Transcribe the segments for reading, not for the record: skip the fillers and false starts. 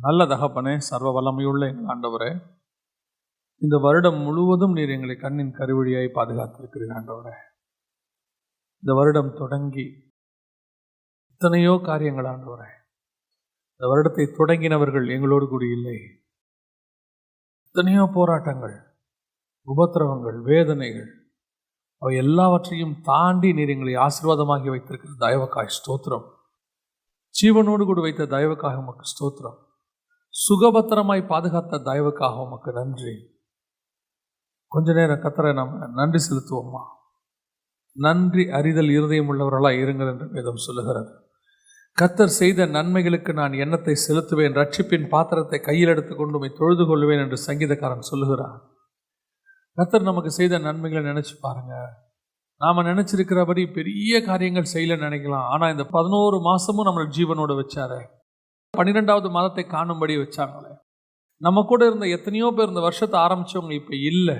நல்ல தகப்பனே, சர்வ வல்லமையுள்ள எங்கள் ஆண்டவரே, இந்த வருடம் முழுவதும் நீர் எங்களை கண்ணின் கருவழியாய் பாதுகாத்திருக்கிறீர் ஆண்டவரே. இந்த வருடம் தொடங்கி எத்தனையோ காரியங்கள் ஆண்டவரே. இந்த வருடத்தை தொடங்கினவர்கள் எங்களோடு கூட இல்லை. எத்தனையோ போராட்டங்கள், உபத்திரவங்கள், வேதனைகள், அவை எல்லாவற்றையும் தாண்டி நீர் எங்களை ஆசீர்வாதமாகி வைத்திருக்கிற தயவுக்காய் ஸ்தோத்திரம். ஜீவனோடு கூட வைத்த தயவுக்காக உமக்கு ஸ்தோத்திரம். சுகபத்திரமாய் பாதுகாத்த தயவுக்காக உமக்கு நன்றி. கொஞ்ச நேரம் கர்த்தரை நம்ம நன்றி செலுத்துவோமா? நன்றி அறிதல் இருதயம் உள்ளவர்களாக இருங்கள் என்று வேதம் சொல்லுகிறது. கர்த்தர் செய்த நன்மைகளுக்கு நான் எண்ணத்தை செலுத்துவேன், ரட்சிப்பின் பாத்திரத்தை கையில் எடுத்துக்கொண்டு உம்மை தொழுது கொள்வேன் என்று சங்கீதக்காரன் சொல்லுகிறார். கர்த்தர் நமக்கு செய்த நன்மைகளை நினைச்சு பாருங்க. நாம நினைச்சிருக்கிறபடி பெரிய காரியங்கள் செய்யல நினைக்கலாம். ஆனா இந்த 11 மாசமும் நம்மளை ஜீவனோட வச்சாரு. 12வது மாதத்தை காணும்படி வச்சாங்களே. நம்ம கூட இருந்த எத்தனையோ பேர் இந்த வருஷத்தை ஆரம்பிச்சவங்க இப்ப இல்லை.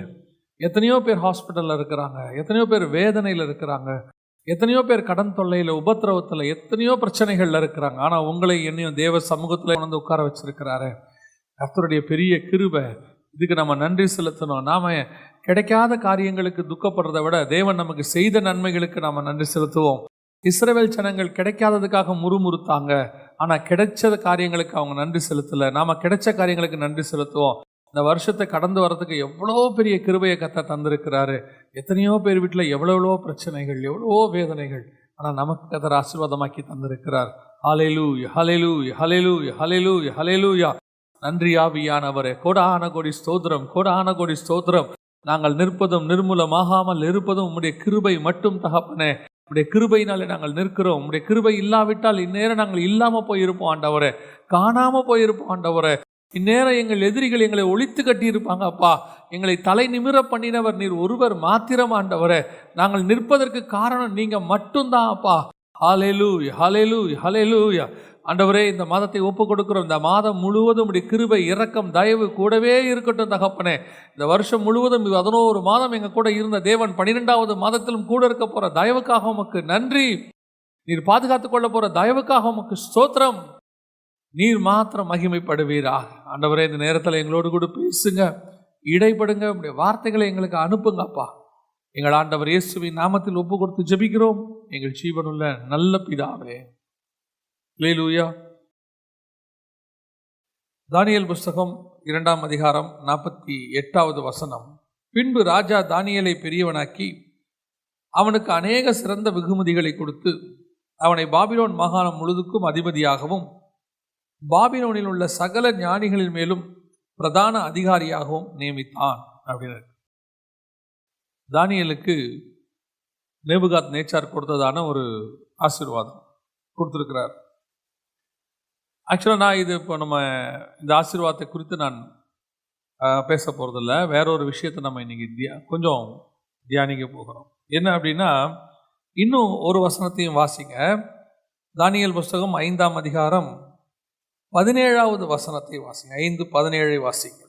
எத்தனையோ பேர் ஹாஸ்பிட்டல்ல இருக்கிறாங்க, எத்தனையோ பேர் வேதனையில இருக்கிறாங்க, எத்தனையோ பேர் கடன் தொல்லையில, உபத்திரவத்துல, எத்தனையோ பிரச்சனைகள்ல இருக்கிறாங்க. ஆனா உங்களை என்னையும் தேவ சமூகத்துல வந்து உட்கார வச்சிருக்கிறாரு. கர்த்தருடைய பெரிய கிருபை. இதுக்கு நம்ம நன்றி செலுத்தணும். நாம கிடைக்காத காரியங்களுக்கு துக்கப்படுறதை விட தேவன் நமக்கு செய்த நன்மைகளுக்கு நாம நன்றி செலுத்துவோம். இஸ்ரவேல் ஜனங்கள் கிடைக்காததுக்காக முறுமுறுத்தாங்க. ஆனா கிடைச்ச காரியங்களுக்கு அவங்க நன்றி செலுத்தல. நாம கிடைச்ச காரியங்களுக்கு நன்றி செலுத்துவோம். இந்த வருஷத்தை கடந்து வரதுக்கு எவ்வளோ பெரிய கிருபையை கர்த்தர் தந்திருக்கிறாரு. எத்தனையோ பேர் வீட்டில் எவ்வளோ பிரச்சனைகள், எவ்வளோ வேதனைகள், ஆனால் நமக்கு கர்த்தர் ஆசீர்வாதமாக்கி தந்திருக்கிறார். ஹல்லேலூயா, ஹல்லேலூயா, ஹல்லேலூயா, ஹல்லேலூயா, ஹல்லேலூயா. நன்றி ஆவியானவரே. கோடான கோடி ஸ்தோத்திரம், கோடான கோடி ஸ்தோத்திரம். நாங்கள் நிற்பதும் நிர்மூலமாகாமல் இருப்பதும் உம்முடைய கிருபை மட்டும் தகப்பனே. உம்முடைய கிருபையினாலே நாங்கள் நிற்கிறோம். உம்முடைய கிருபை இல்லாவிட்டால் இந்நேரம் நாங்கள் இல்லாமல் போயிருப்போம் ஆண்டவரே, காணாமல் போயிருப்போம் ஆண்டவரே. இந்நேரம் எங்கள் எதிரிகள் எங்களை ஒழித்து கட்டியிருப்பாங்க அப்பா. எங்களை தலை நிமிர பண்ணினவர் நீர் ஒருவர் மாத்திரம் ஆண்டவரே. நாங்கள் நிற்பதற்கு காரணம் நீங்க மட்டும்தான் அப்பா. ஹல்லேலூயா, ஹல்லேலூயா, ஹல்லேலூயா. ஆண்டவரே, இந்த மாதத்தை ஒப்பு கொடுக்கிறோம். இந்த மாதம் முழுவதும் உடைய கிருபை, இரக்கம், தயவு கூடவே இருக்கட்டும் தகப்பனே. இந்த வருஷம் முழுவதும் 11 மாதம் எங்க கூட இருந்த தேவன் 12வது மாதத்திலும் கூட இருக்க போற தயவுக்காக உமக்கு நன்றி. நீர் பாதுகாத்துக் கொள்ள போற தயவுக்காக உமக்கு ஸ்தோத்திரம். நீர் மாத்திரம் மகிமைப்படுவீரா ஆண்டவரே. இந்த நேரத்தில் எங்களோடு கூட பேசுங்க, இடைப்படுங்க, உடைய வார்த்தைகளை எங்களுக்கு அனுப்புங்க அப்பா. எங்கள் ஆண்டவர் இயேசுவின் நாமத்தில் ஒப்பு கொடுத்து ஜெபிக்கிறோம் எங்கள் ஜீவனுள்ள நல்ல பிதாவே. அல்லேலூயா. தானியேல் புஸ்தகம் 2ஆம் அதிகாரம் 48வது வசனம். பின்பு ராஜா தானியேலை பெரியவனாக்கி அவனுக்கு அநேக சிறந்த வெகுமதிகளை கொடுத்து அவனை பாபிலோன் மாகாணம் முழுதுக்கும் அதிபதியாகவும் பாபிலோனில் உள்ள சகல ஞானிகளின் மேலும் பிரதான அதிகாரியாகவும் நியமித்தான் அப்படின்னு. தானியேலுக்கு நேபுகாத் நேச்சார் கொடுத்ததான ஒரு ஆசீர்வாதம் கொடுத்துருக்கிறார். ஆக்சுவலாக நான் இது இப்போ நம்ம இந்த ஆசீர்வாதத்தை குறித்து நான் பேச போகிறதில்ல. வேற ஒரு விஷயத்தை நம்ம இன்னைக்கு கொஞ்சம் தியானிக்க போகிறோம். என்ன அப்படின்னா, இன்னும் ஒரு வசனத்தையும் வாசிங்க. தானியேல் புஸ்தகம் 5ஆம் அதிகாரம் 17வது வசனத்தை வாசிங்க. 5:17 வாசிங்க.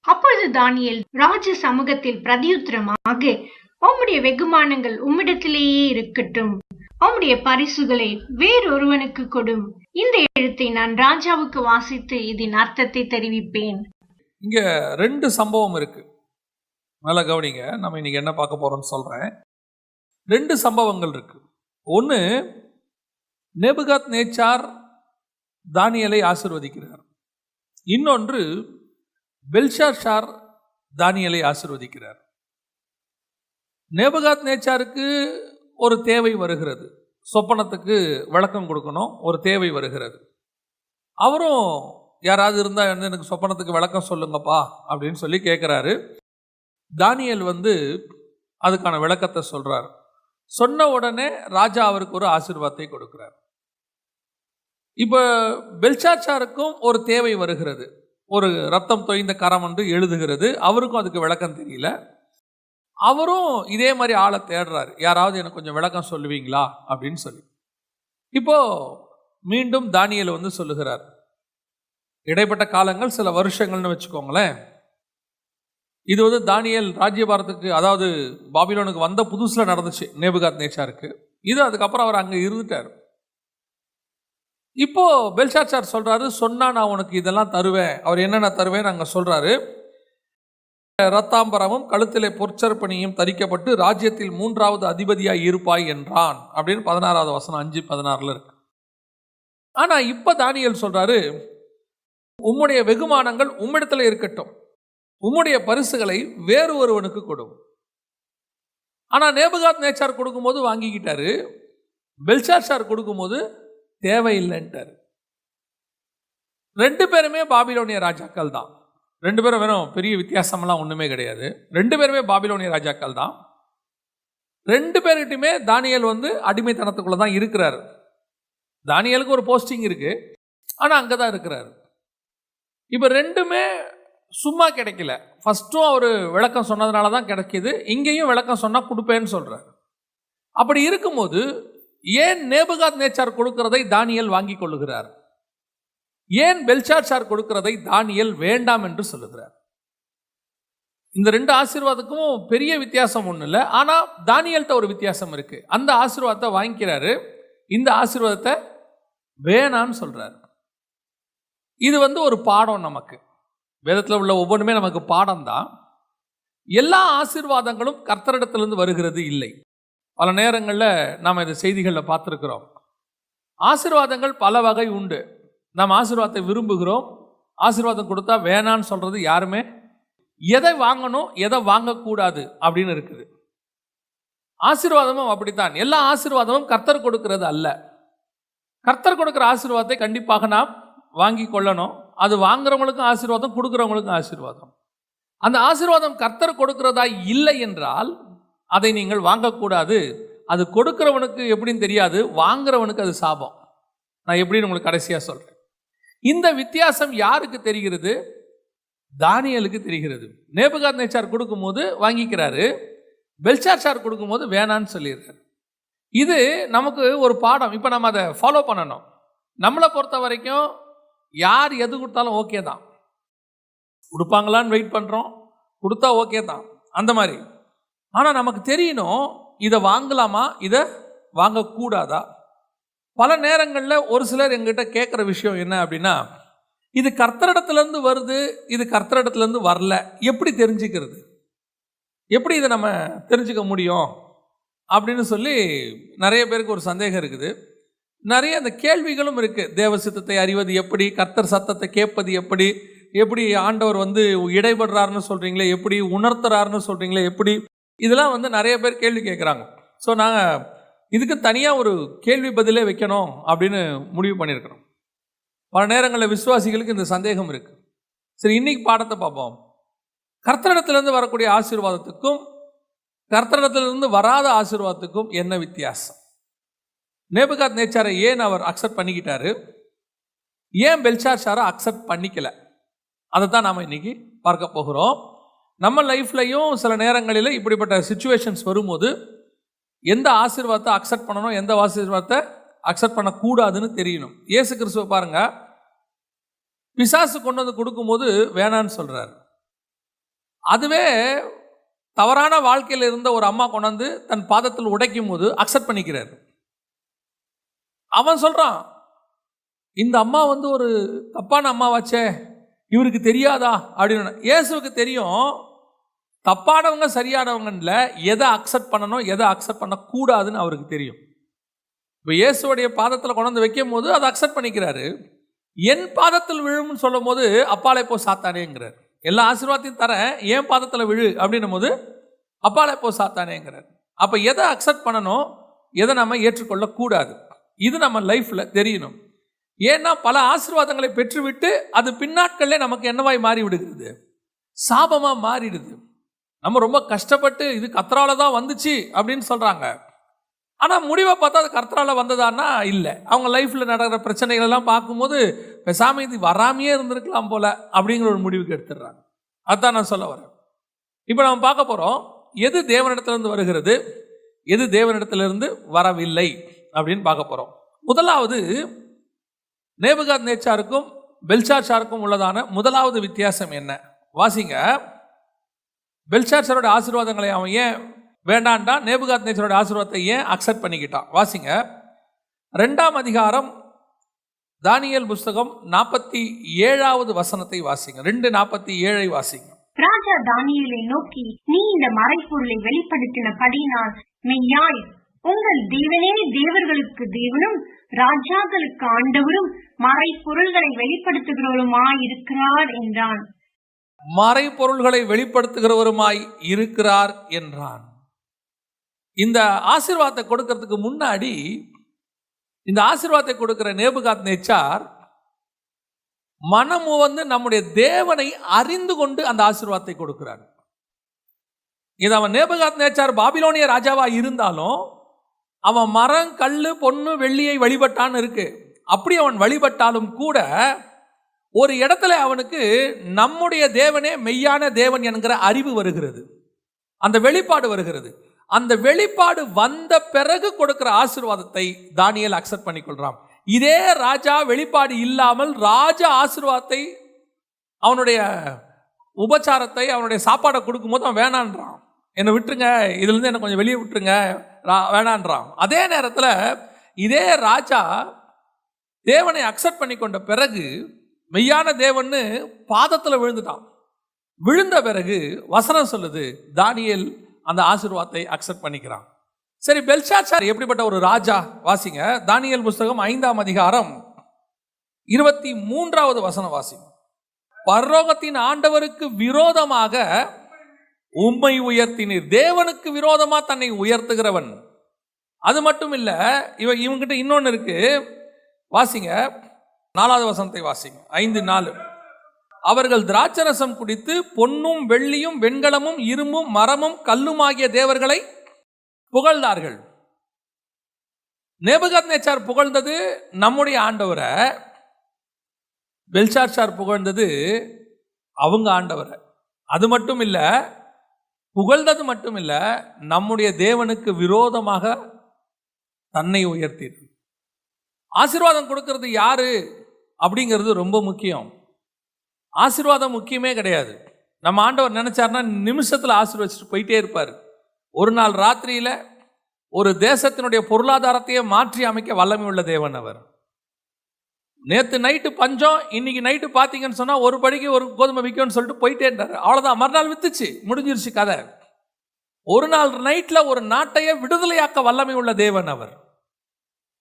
அப்பொழுது தானியேல் ராஜ சமூகத்தில் பிரதியுத்தரமாக, உம்முடைய வெகுமானங்கள் உம்மிடத்திலேயே இருக்கட்டும், உம்முடைய பரிசுகளை வேறொருவனுக்கு கொடும். இந்த எழுத்தை நான் ராஜாவுக்கு வாசித்து இதன் அர்த்தத்தை தெரிவிப்பேன். இங்க 2 சம்பவம் இருக்கு, நல்லா கவனிங்க. நம்ம இன்னைக்கு என்ன பார்க்க போறோம்னு சொல்றேன். 2 சம்பவங்கள் இருக்கு. ஒன்று, நேபுகாத் நேச்சார் தானியேலை ஆசீர்வதிக்கிறார். இன்னொன்று, பெல்ஷாத்சார் தானியேலை ஆசீர்வதிக்கிறார். நேபுகாத் நேச்சாருக்கு ஒரு தேவை வருகிறது, சொப்பனத்துக்கு விளக்கம் கொடுக்கணும், ஒரு தேவை வருகிறது. அவரும் யாராவது இருந்தால் எனக்கு சொப்பனத்துக்கு விளக்கம் சொல்லுங்கப்பா அப்படின்னு சொல்லி கேட்குறாரு. தானியேல் அதுக்கான விளக்கத்தை சொல்றார். சொன்ன உடனே ராஜா அவருக்கு ஒரு ஆசீர்வாதத்தை கொடுக்கிறார். இப்போ பெல்ஷாத்சாருக்கும் ஒரு தேவை வருகிறது, ஒரு ரத்தம் தோய்ந்த கரம் என்று எழுதுகிறது. அவருக்கும் அதுக்கு விளக்கம் தெரியல. அவரும் இதே மாதிரி ஆளை தேடுறாரு, யாராவது எனக்கு கொஞ்சம் விளக்கம் சொல்லுவீங்களா அப்படின்னு சொல்லி. இப்போ மீண்டும் தானியேல் சொல்லுகிறார். இடைப்பட்ட காலங்கள் சில வருஷங்கள்னு வச்சுக்கோங்களேன். இது தானியேல் ராஜ்யபாரத்துக்கு, அதாவது பாபிலோனுக்கு வந்த புதுசுல நடந்துச்சு நேபுகாத் நேச்சாருக்கு. இது அதுக்கப்புறம் அவர் அங்கே இருந்துட்டார். இப்போ பெல்ஷாத்சார் சொல்றாரு, சொன்னா நான் உனக்கு இதெல்லாம் தருவேன். அவர் என்னென்ன தருவேன் அங்க சொல்றாரு. ரத்தாம்பரமும் கழுத்திலே பொற்சற்பணியும் தரிக்கப்பட்டு ராஜ்யத்தில் 3வது அதிபதியாய் இருப்பாய் என்றான் அப்படின்னு 16வது வசனம் 5:16 இருக்கு. ஆனா இப்ப தானியேல் சொல்றாரு, உம்முடைய வெகுமானங்கள் உம்மிடத்துல இருக்கட்டும், உம்முடைய பரிசுகளை வேறு ஒருவனுக்கு கொடும். ஆனா நேபுகாத்நேச்சார் கொடுக்கும்போது வாங்கிக்கிட்டாரு, பெல்ஷாத்சார் கொடுக்கும்போது தேவையில்லைன்ட்டார். 2 பேருமே பாபிலோனிய ராஜாக்கள் தான். 2 பேரும் வேணும், பெரிய வித்தியாசமெல்லாம் ஒன்றுமே கிடையாது. 2 பேருமே பாபிலோனிய ராஜாக்கள் தான். 2 பேர்கிட்டையுமே தானியேல் அடிமைத்தனத்துக்குள்ள தான் இருக்கிறாரு. தானியேலுக்கு ஒரு போஸ்டிங் இருக்கு, ஆனால் அங்கே தான் இருக்கிறாரு. இப்போ 2மே சும்மா கிடைக்கல. ஃபஸ்ட்டும் அவர் விளக்கம் சொன்னதுனால தான் கிடைக்கிது, இங்கேயும் விளக்கம் சொன்னால் கொடுப்பேன்னு சொல்கிறார். அப்படி இருக்கும்போது ஏன் நேபுகாத்நேச்சார் கொடுக்கிறதை தானியேல் வாங்கி கொள்ளுகிறார்? ஏன் பெல்ஷாத்சார் கொடுக்கிறதை தானியேல் வேண்டாம் என்று சொல்லுகிறார்? இந்த 2 ஆசீர்வாதத்துக்கும் பெரிய வித்தியாசம் ஒன்றும் இல்லை, ஆனால் தானியேல்கிட்ட ஒரு வித்தியாசம் இருக்கு. அந்த ஆசீர்வாதத்தை வாங்கிக்கிறாரு, இந்த ஆசீர்வாதத்தை வேணான்னு சொல்றாரு. இது ஒரு பாடம். நமக்கு வேதத்தில் உள்ள ஒவ்வொன்றுமே நமக்கு பாடம் தான். எல்லா ஆசீர்வாதங்களும் கர்த்தரிடத்திலிருந்து வருகிறது இல்லை. பல நேரங்களில் நாம் இந்த செய்திகளில் பார்த்துருக்கிறோம். ஆசீர்வாதங்கள் பல வகை உண்டு. நாம் ஆசீர்வாதத்தை விரும்புகிறோம், ஆசீர்வாதம் கொடுத்தா வேணான்னு சொல்றது யாருமே. எதை வாங்கணும் எதை வாங்கக்கூடாது அப்படின்னு இருக்குது. ஆசீர்வாதமும் அப்படித்தான். எல்லா ஆசீர்வாதமும் கர்த்தர் கொடுக்கிறது அல்ல. கர்த்தர் கொடுக்கிற ஆசீர்வாதத்தை கண்டிப்பாக நாம் வாங்கி கொள்ளணும். அது வாங்குறவங்களுக்கும் ஆசீர்வாதம், கொடுக்குறவங்களுக்கும் ஆசீர்வாதம். அந்த ஆசீர்வாதம் கர்த்தர் கொடுக்கிறதா இல்லை என்றால் அதை நீங்கள் வாங்கக்கூடாது. அது கொடுக்கிறவனுக்கு எப்படின்னு தெரியாது, வாங்குறவனுக்கு அது சாபம். நான் எப்படின்னு உங்களுக்கு கடைசியாக சொல்றேன். இந்த வித்தியாசம் யாருக்கு தெரிகிறது? தானியேலுக்கு தெரிகிறது. நேபுகாத்நேச்சார் கொடுக்கும்போது வாங்கிக்கிறாரு, பெல்ஷாத்சார் கொடுக்கும்போது வேணான்னு சொல்லிடுறாரு. இது நமக்கு ஒரு பாடம். இப்போ நம்ம அதை ஃபாலோ பண்ணணும். நம்மளை பொறுத்த வரைக்கும் யார் எது கொடுத்தாலும் ஓகே தான். கொடுப்பாங்களான்னு வெயிட் பண்ணுறோம், கொடுத்தா ஓகே தான் அந்த மாதிரி. ஆனால் நமக்கு தெரியணும், இதை வாங்கலாமா இதை வாங்கக்கூடாதா. பல நேரங்களில் ஒரு சிலர் எங்கிட்ட கேட்குற விஷயம் என்ன அப்படின்னா, இது கர்த்தரிடத்துலேருந்து வருது, இது கர்த்தரிடத்துலேருந்து வரல, எப்படி தெரிஞ்சுக்கிறது, எப்படி இதை நம்ம தெரிஞ்சுக்க முடியும் அப்படின்னு சொல்லி நிறைய பேருக்கு ஒரு சந்தேகம் இருக்குது. நிறைய அந்த கேள்விகளும் இருக்குது. தேவ சித்தத்தை அறிவது எப்படி, கர்த்தர் சத்தத்தை கேட்பது எப்படி, எப்படி ஆண்டவர் இடைபடுறாருன்னு சொல்கிறீங்களே எப்படி, உணர்த்துறாருன்னு சொல்கிறீங்களே எப்படி, இதெல்லாம் நிறைய பேர் கேள்வி கேட்குறாங்க. ஸோ நாங்கள் இதுக்கு தனியாக ஒரு கேள்வி பதிலே வைக்கணும் அப்படின்னு முடிவு பண்ணியிருக்கிறோம். பல நேரங்களில் விசுவாசிகளுக்கு இந்த சந்தேகம் இருக்குது. சரி, இன்னைக்கு பாடத்தை பார்ப்போம். கர்த்தரிடத்திலிருந்து வரக்கூடிய ஆசீர்வாதத்துக்கும் கர்த்தரிடத்திலிருந்து வராத ஆசீர்வாதத்துக்கும் என்ன வித்தியாசம்? நேபுகாத்நேச்சாரை ஏன் அவர் அக்செப்ட் பண்ணிக்கிட்டாரு, ஏன் பெல்ஷாத்சாரை அக்செப்ட் பண்ணிக்கல, அதை தான் நாம் இன்னைக்கு பார்க்க போகிறோம். நம்ம லைஃப்லையும் சில நேரங்களில் இப்படிப்பட்ட சிச்சுவேஷன்ஸ் வரும்போது எந்த ஆசீர்வாதத்தை அக்செப்ட் பண்ணணும், எந்த ஆசீர்வாதத்தை அக்செப்ட் பண்ணக்கூடாதுன்னு தெரியணும். இயேசு கிறிஸ்துவை பாருங்க, பிசாசு கொண்டு கொடுக்கும்போது வேணான்னு சொல்றாரு. அதுவே தவறான வாழ்க்கையில் இருந்த ஒரு அம்மா கொண்டாந்து தன் பாதத்தில் உடைக்கும் போது அக்செப்ட் பண்ணிக்கிறார். அவன் சொல்றான், இந்த அம்மா ஒரு தப்பான அம்மாவாச்சே, இவருக்கு தெரியாதா அப்படின்னு. இயேசுவுக்கு தெரியும், தப்பானவங்க சரியானவங்கல எதை அக்செப்ட் பண்ணணும் எதை அக்செப்ட் பண்ணக்கூடாதுன்னு அவருக்கு தெரியும். இப்போ இயேசுடைய பாதத்தில் கொண்டு வைக்கும் போது அதை அக்செப்ட் பண்ணிக்கிறாரு. என் பாதத்தில் விழும்னு சொல்லும் போது அப்பாலே போ சாத்தானேங்கிறார். எல்லா ஆசீர்வாதத்தையும் தரேன், என் பாதத்தில் விழு அப்படின்னும் போது அப்பாலே போ சாத்தானேங்கிறார். அப்போ எதை அக்செப்ட் பண்ணணும், எதை நம்ம ஏற்றுக்கொள்ளக்கூடாது, இது நம்ம லைஃப்பில் தெரியணும். ஏன்னா பல ஆசீர்வாதங்களை பெற்றுவிட்டு அது பின்னாட்களே நமக்கு என்னவாய் மாறி விடுகிறது, சாபமாக மாறிடுது. நம்ம ரொம்ப கஷ்டப்பட்டு இது கர்த்தரால தான் வந்துச்சு அப்படின்னு சொல்கிறாங்க. ஆனால் முடிவை பார்த்தா அது கர்த்தரால வந்ததான்னா இல்லை. அவங்க லைஃப்பில் நடக்கிற பிரச்சனைகள் எல்லாம் பார்க்கும்போது பேசாம இது வராமையே இருந்திருக்கலாம் போல அப்படிங்கிற ஒரு முடிவுக்கு எடுத்துடுறாங்க. அதுதான் நான் சொல்ல வரேன். இப்போ நம்ம பார்க்க போகிறோம், எது தேவனிடத்திலிருந்து வருகிறது, எது தேவனிடத்திலிருந்து வரவில்லை அப்படின்னு பார்க்க போகிறோம். முதலாவது, நேபுகாத்நேச்சாருக்கும் பெல்ஷாத்சாருக்கும் உள்ளதான முதலாவது வித்தியாசம் என்ன? வாசிங்க. பெல்ஷாத்சாரோட ஆசீர்வாதங்களை அவன் ஏன் வேண்டான்டா, நேபுகாத்நேச்சாரோட ஆசீர்வாதத்தை ஏன் அக்செப்ட் பண்ணிக்கிட்டான்? வாசிங்க. 2ஆம் அதிகாரம் தானியேல் புஸ்தகம் 47வது வசனத்தை வாசிங்க. 2:47 வாசிங்க. ராஜா தானியேலை நோக்கி, நீ இந்த மறைப்பொருளை வெளிப்படுத்தினபடியினால் மெய்யாய் உங்கள் தேவனே தேவர்களுக்கு தேவனும் ராஜாக்களுக்கு ஆண்டவரும் மறைப்பொருள்களை வெளிப்படுத்துகிறவருமாய் இருக்கிறார் என்றான். மறைப்பொருள்களை வெளிப்படுத்துகிறவருமாய் இருக்கிறார் என்றான். இந்த ஆசீர்வாதத்தை கொடுக்கிறதுக்கு முன்னாடி இந்த ஆசீர்வாதத்தை கொடுக்கிற நேபுகாத்நேச்சார் மனமு வந்து நம்முடைய தேவனை அறிந்து கொண்டு அந்த ஆசீர்வாதத்தை கொடுக்கிறார். இது அவன் நேபுகாத்நேச்சார் பாபிலோனிய ராஜாவா இருந்தாலும் அவன் மரம், கல்லு, பொண்ணு, வெள்ளியை வழிபட்டான்னு இருக்கு. அப்படி அவன் வழிபட்டாலும் கூட ஒரு இடத்துல அவனுக்கு நம்முடைய தேவனே மெய்யான தேவன் என்கிற அறிவு வருகிறது, அந்த வெளிப்பாடு வருகிறது. அந்த வெளிப்பாடு வந்த பிறகு கொடுக்கிற ஆசீர்வாதத்தை தானியேல் அக்செப்ட் பண்ணிக்கொள்றான். இதே ராஜா வெளிப்பாடு இல்லாமல் ராஜ ஆசீர்வாதத்தை, அவனுடைய உபச்சாரத்தை, அவனுடைய சாப்பாடை கொடுக்கும்போது அவன் வேணான்றான். என்னை விட்டுருங்க, இதுல இருந்து என்னை கொஞ்சம் வெளியே விட்டுருங்க, வேணான்றான். அதே நேரத்தில் இதே ராஜா தேவனை அக்செப்ட் பண்ணி கொண்ட பிறகு மெய்யான தேவன்னு பாதத்தில் விழுந்துட்டான். விழுந்த பிறகு வசனம் சொல்லுது, தானியேல் அந்த ஆசீர்வாதத்தை அக்செப்ட் பண்ணிக்கிறான். சரி, பெல்ஷாத்சார் எப்படிப்பட்ட ஒரு ராஜா? வாசிங்க. தானியேல் புஸ்தகம் 5ஆம் அதிகாரம் 23வது வசனம் வாசிங்க. பரலோகத்தின் ஆண்டவருக்கு விரோதமாக உம்மை உயர்த்தினீர். தேவனுக்கு விரோதமா தன்னை உயர்த்துகிறவன். அது மட்டும் இல்ல, இவங்கிட்ட இன்னொன்னு இருக்கு. வாசிங்க 4வது வசனத்தை வாசிங்க. 5:4. அவர்கள் திராட்சரசம் குடித்து பொன்னும் வெள்ளியும் வெண்கலமும் இரும்பும் மரமும் கல்லுமாகிய தேவர்களை புகழ்ந்தார்கள். நேபுகாத்நேச்சார் புகழ்ந்தது நம்முடைய ஆண்டவரை, பெல்ஷாத்சார் புகழ்ந்தது அவங்க ஆண்டவரை. அது மட்டும் இல்ல, புகழ்ந்தது மட்டும் இல்ல, நம்முடைய தேவனுக்கு விரோதமாக தன்னை உயர்த்தி. ஆசீர்வாதம் கொடுக்கிறது யாரு அப்படிங்கிறது ரொம்ப முக்கியம். ஆசீர்வாதம் முக்கியமே கிடையாது. நம்ம ஆண்டவர் நினைச்சார்னா நிமிஷத்தில் ஆசீர்வதிச்சுட்டு போயிட்டே இருப்பார். ஒரு நாள் ராத்திரியில ஒரு தேசத்தினுடைய பொருளாதாரத்தையே மாற்றி அமைக்க வல்லமை உள்ள தேவன் அவர். நேற்று நைட்டு பஞ்சம், இன்னைக்கு நைட்டு பார்த்தீங்கன்னு சொன்னா ஒரு படிக்கு ஒரு கோதுமை விற்கும்னு சொல்லிட்டு போயிட்டே இருந்தார். அவ்வளோதான், மறுநாள் வித்துச்சு, முடிஞ்சிருச்சு கதை. ஒரு நாள் நைட்ல ஒரு நாட்டையே விடுதலையாக்க வல்லமை உள்ள தேவன் அவர்.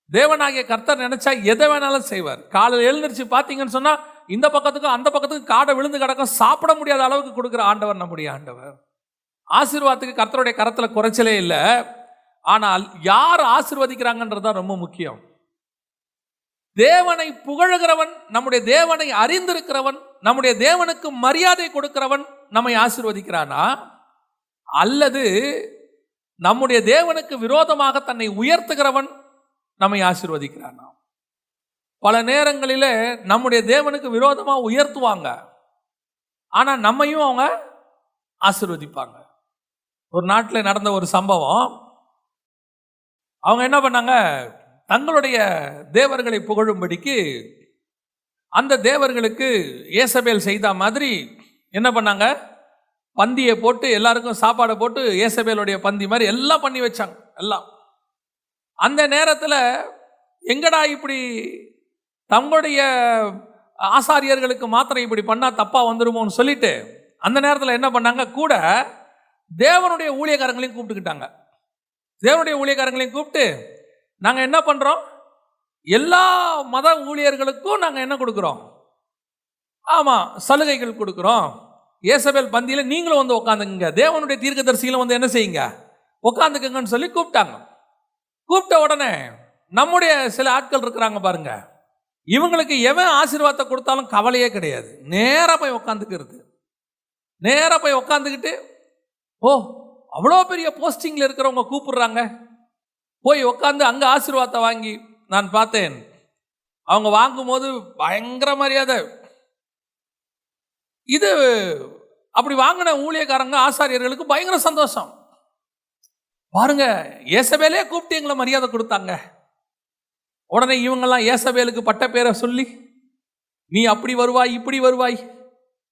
தேவனாகிய கர்த்தர் நினைச்சா எதை வேணாலும் செய்வார். காலையில் எழுந்திருச்சு பார்த்தீங்கன்னு சொன்னா இந்த பக்கத்துக்கும் அந்த பக்கத்துக்கும் காடை விழுந்து கிடக்கும், சாப்பிட முடியாத அளவுக்கு கொடுக்குற ஆண்டவர் நம்முடைய ஆண்டவர். ஆசீர்வாதத்துக்கு கர்த்தருடைய கரத்துல குறைச்சலே இல்லை. ஆனால் யார் ஆசீர்வதிக்கிறாங்கன்றதுதான் ரொம்ப முக்கியம். தேவனை புகழுகிறவன், நம்முடைய தேவனை அறிந்திருக்கிறவன், நம்முடைய தேவனுக்கு மரியாதை கொடுக்கிறவன் நம்மை ஆசீர்வதிக்கிறானா, அல்லது நம்முடைய தேவனுக்கு விரோதமாக தன்னை உயர்த்துகிறவன் நம்மை ஆசீர்வதிக்கிறானா? பல நேரங்களில் நம்முடைய தேவனுக்கு விரோதமாக உயர்த்துவாங்க, ஆனால் நம்மையும் அவங்க ஆசீர்வதிப்பாங்க. ஒரு நாட்டில் நடந்த ஒரு சம்பவம். அவங்க என்ன பண்ணாங்க, தங்களுடைய தேவர்களை புகழும்படிக்கு அந்த தேவர்களுக்கு ஏசபேல் செய்த மாதிரி என்ன பண்ணாங்க, பந்தியை போட்டு எல்லாருக்கும் சாப்பாடை போட்டு ஏசபேலுடைய பந்தி மாதிரி எல்லாம் பண்ணி வச்சாங்க. எல்லாம் அந்த நேரத்தில் எங்கடா இப்படி தங்களுடைய ஆசாரியர்களுக்கு மாத்திரம் இப்படி பண்ணால் தப்பாக வந்துடுமோன்னு சொல்லிட்டு அந்த நேரத்தில் என்ன பண்ணாங்க, கூட தேவனுடைய ஊழியக்காரங்களையும் கூப்பிட்டுக்கிட்டாங்க. தேவனுடைய ஊழியக்காரங்களையும் கூப்பிட்டு, நாங்கள் என்ன பண்ணுறோம், எல்லா மத ஊழியர்களுக்கும் நாங்கள் என்ன கொடுக்குறோம், ஆமாம் சலுகைகள் கொடுக்குறோம். ஏசபேல் பந்தியில் நீங்களும் வந்து உட்காந்துக்குங்க, தேவனுடைய தீர்க்கதரிசிகளும் வந்து என்ன செய்யுங்க, உட்காந்துக்குங்கன்னு சொல்லி கூப்பிட்டாங்க. கூப்பிட்ட உடனே நம்முடைய சில ஆட்கள் இருக்கிறாங்க பாருங்க, இவங்களுக்கு எவன் ஆசீர்வாதத்தை கொடுத்தாலும் கவலையே கிடையாது. நேராக போய் உட்காந்துக்கிறது. நேராக போய் உட்காந்துக்கிட்டு, ஓ அவ்வளோ பெரிய போஸ்டிங்கில் இருக்கிறவங்க கூப்பிடுறாங்க, போய் உட்காந்து அங்கே ஆசீர்வாதத்தை வாங்கி நான் பார்த்தேன். அவங்க வாங்கும்போது பயங்கர மரியாதை. இது அப்படி வாங்கின ஊழியக்காரங்க ஆசாரியர்களுக்கு பயங்கர சந்தோஷம். பாருங்க, ஏசபேலே கூப்பிட்டு எங்களை மரியாதை கொடுத்தாங்க. உடனே இவங்கெல்லாம் ஏசபேலுக்கு பட்ட பேரை சொல்லி, நீ அப்படி வருவாய் இப்படி வருவாய்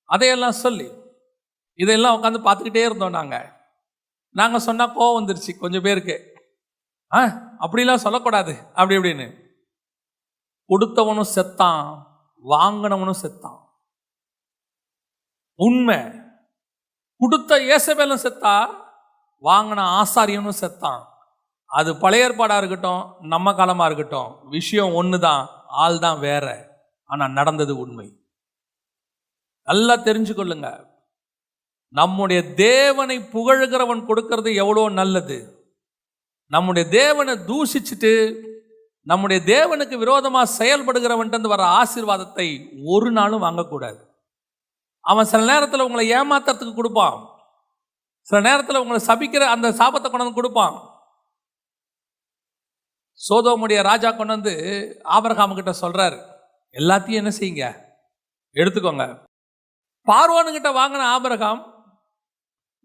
அதையெல்லாம் சொல்லி இதெல்லாம் உட்காந்து பார்த்துக்கிட்டே இருந்தோம். நாங்கள் சொன்னால் கோவம் வந்துருச்சு கொஞ்சம் பேருக்கு. அப்படிலாம் சொல்லக்கூடாது அப்படி இப்படின்னு. கொடுத்தவனும் செத்தான், வாங்கினவனும் செத்தான். உண்மை. கொடுத்த ஏசபேலும் செத்தா, வாங்கின ஆசாரியனும் செத்தான். அது பழைய ஏற்பாடா இருக்கட்டும், நம்ம காலமா இருக்கட்டும், விஷயம் ஒண்ணுதான், ஆள் தான் வேற. ஆனா நடந்தது உண்மை. நல்லா தெரிஞ்சுக்கொள்ளுங்க. நம்முடைய தேவனை புகழ்கிறவன் கொடுக்கிறது எவ்வளோ நல்லது. நம்முடைய தேவனை தூஷிச்சுட்டு நம்முடைய தேவனுக்கு விரோதமா செயல்படுகிறவன் வர ஆசீர்வாதத்தை ஒரு நாளும் வாங்கக்கூடாது. அவன் சில நேரத்தில் உங்களை ஏமாத்துறதுக்கு கொடுப்பான், சில நேரத்தில் உங்களை சபிக்கிற அந்த சாபத்தை கொண்டு வந்து கொடுப்பான். சோதோமுடைய ராஜா கொண்டு வந்து ஆபிரகாம் கிட்ட சொல்றாரு, எல்லாத்தையும் என்ன செய்யுங்க, எடுத்துக்கோங்க. பார்வோனுக்கிட்ட வாங்கின ஆபிரகாம்,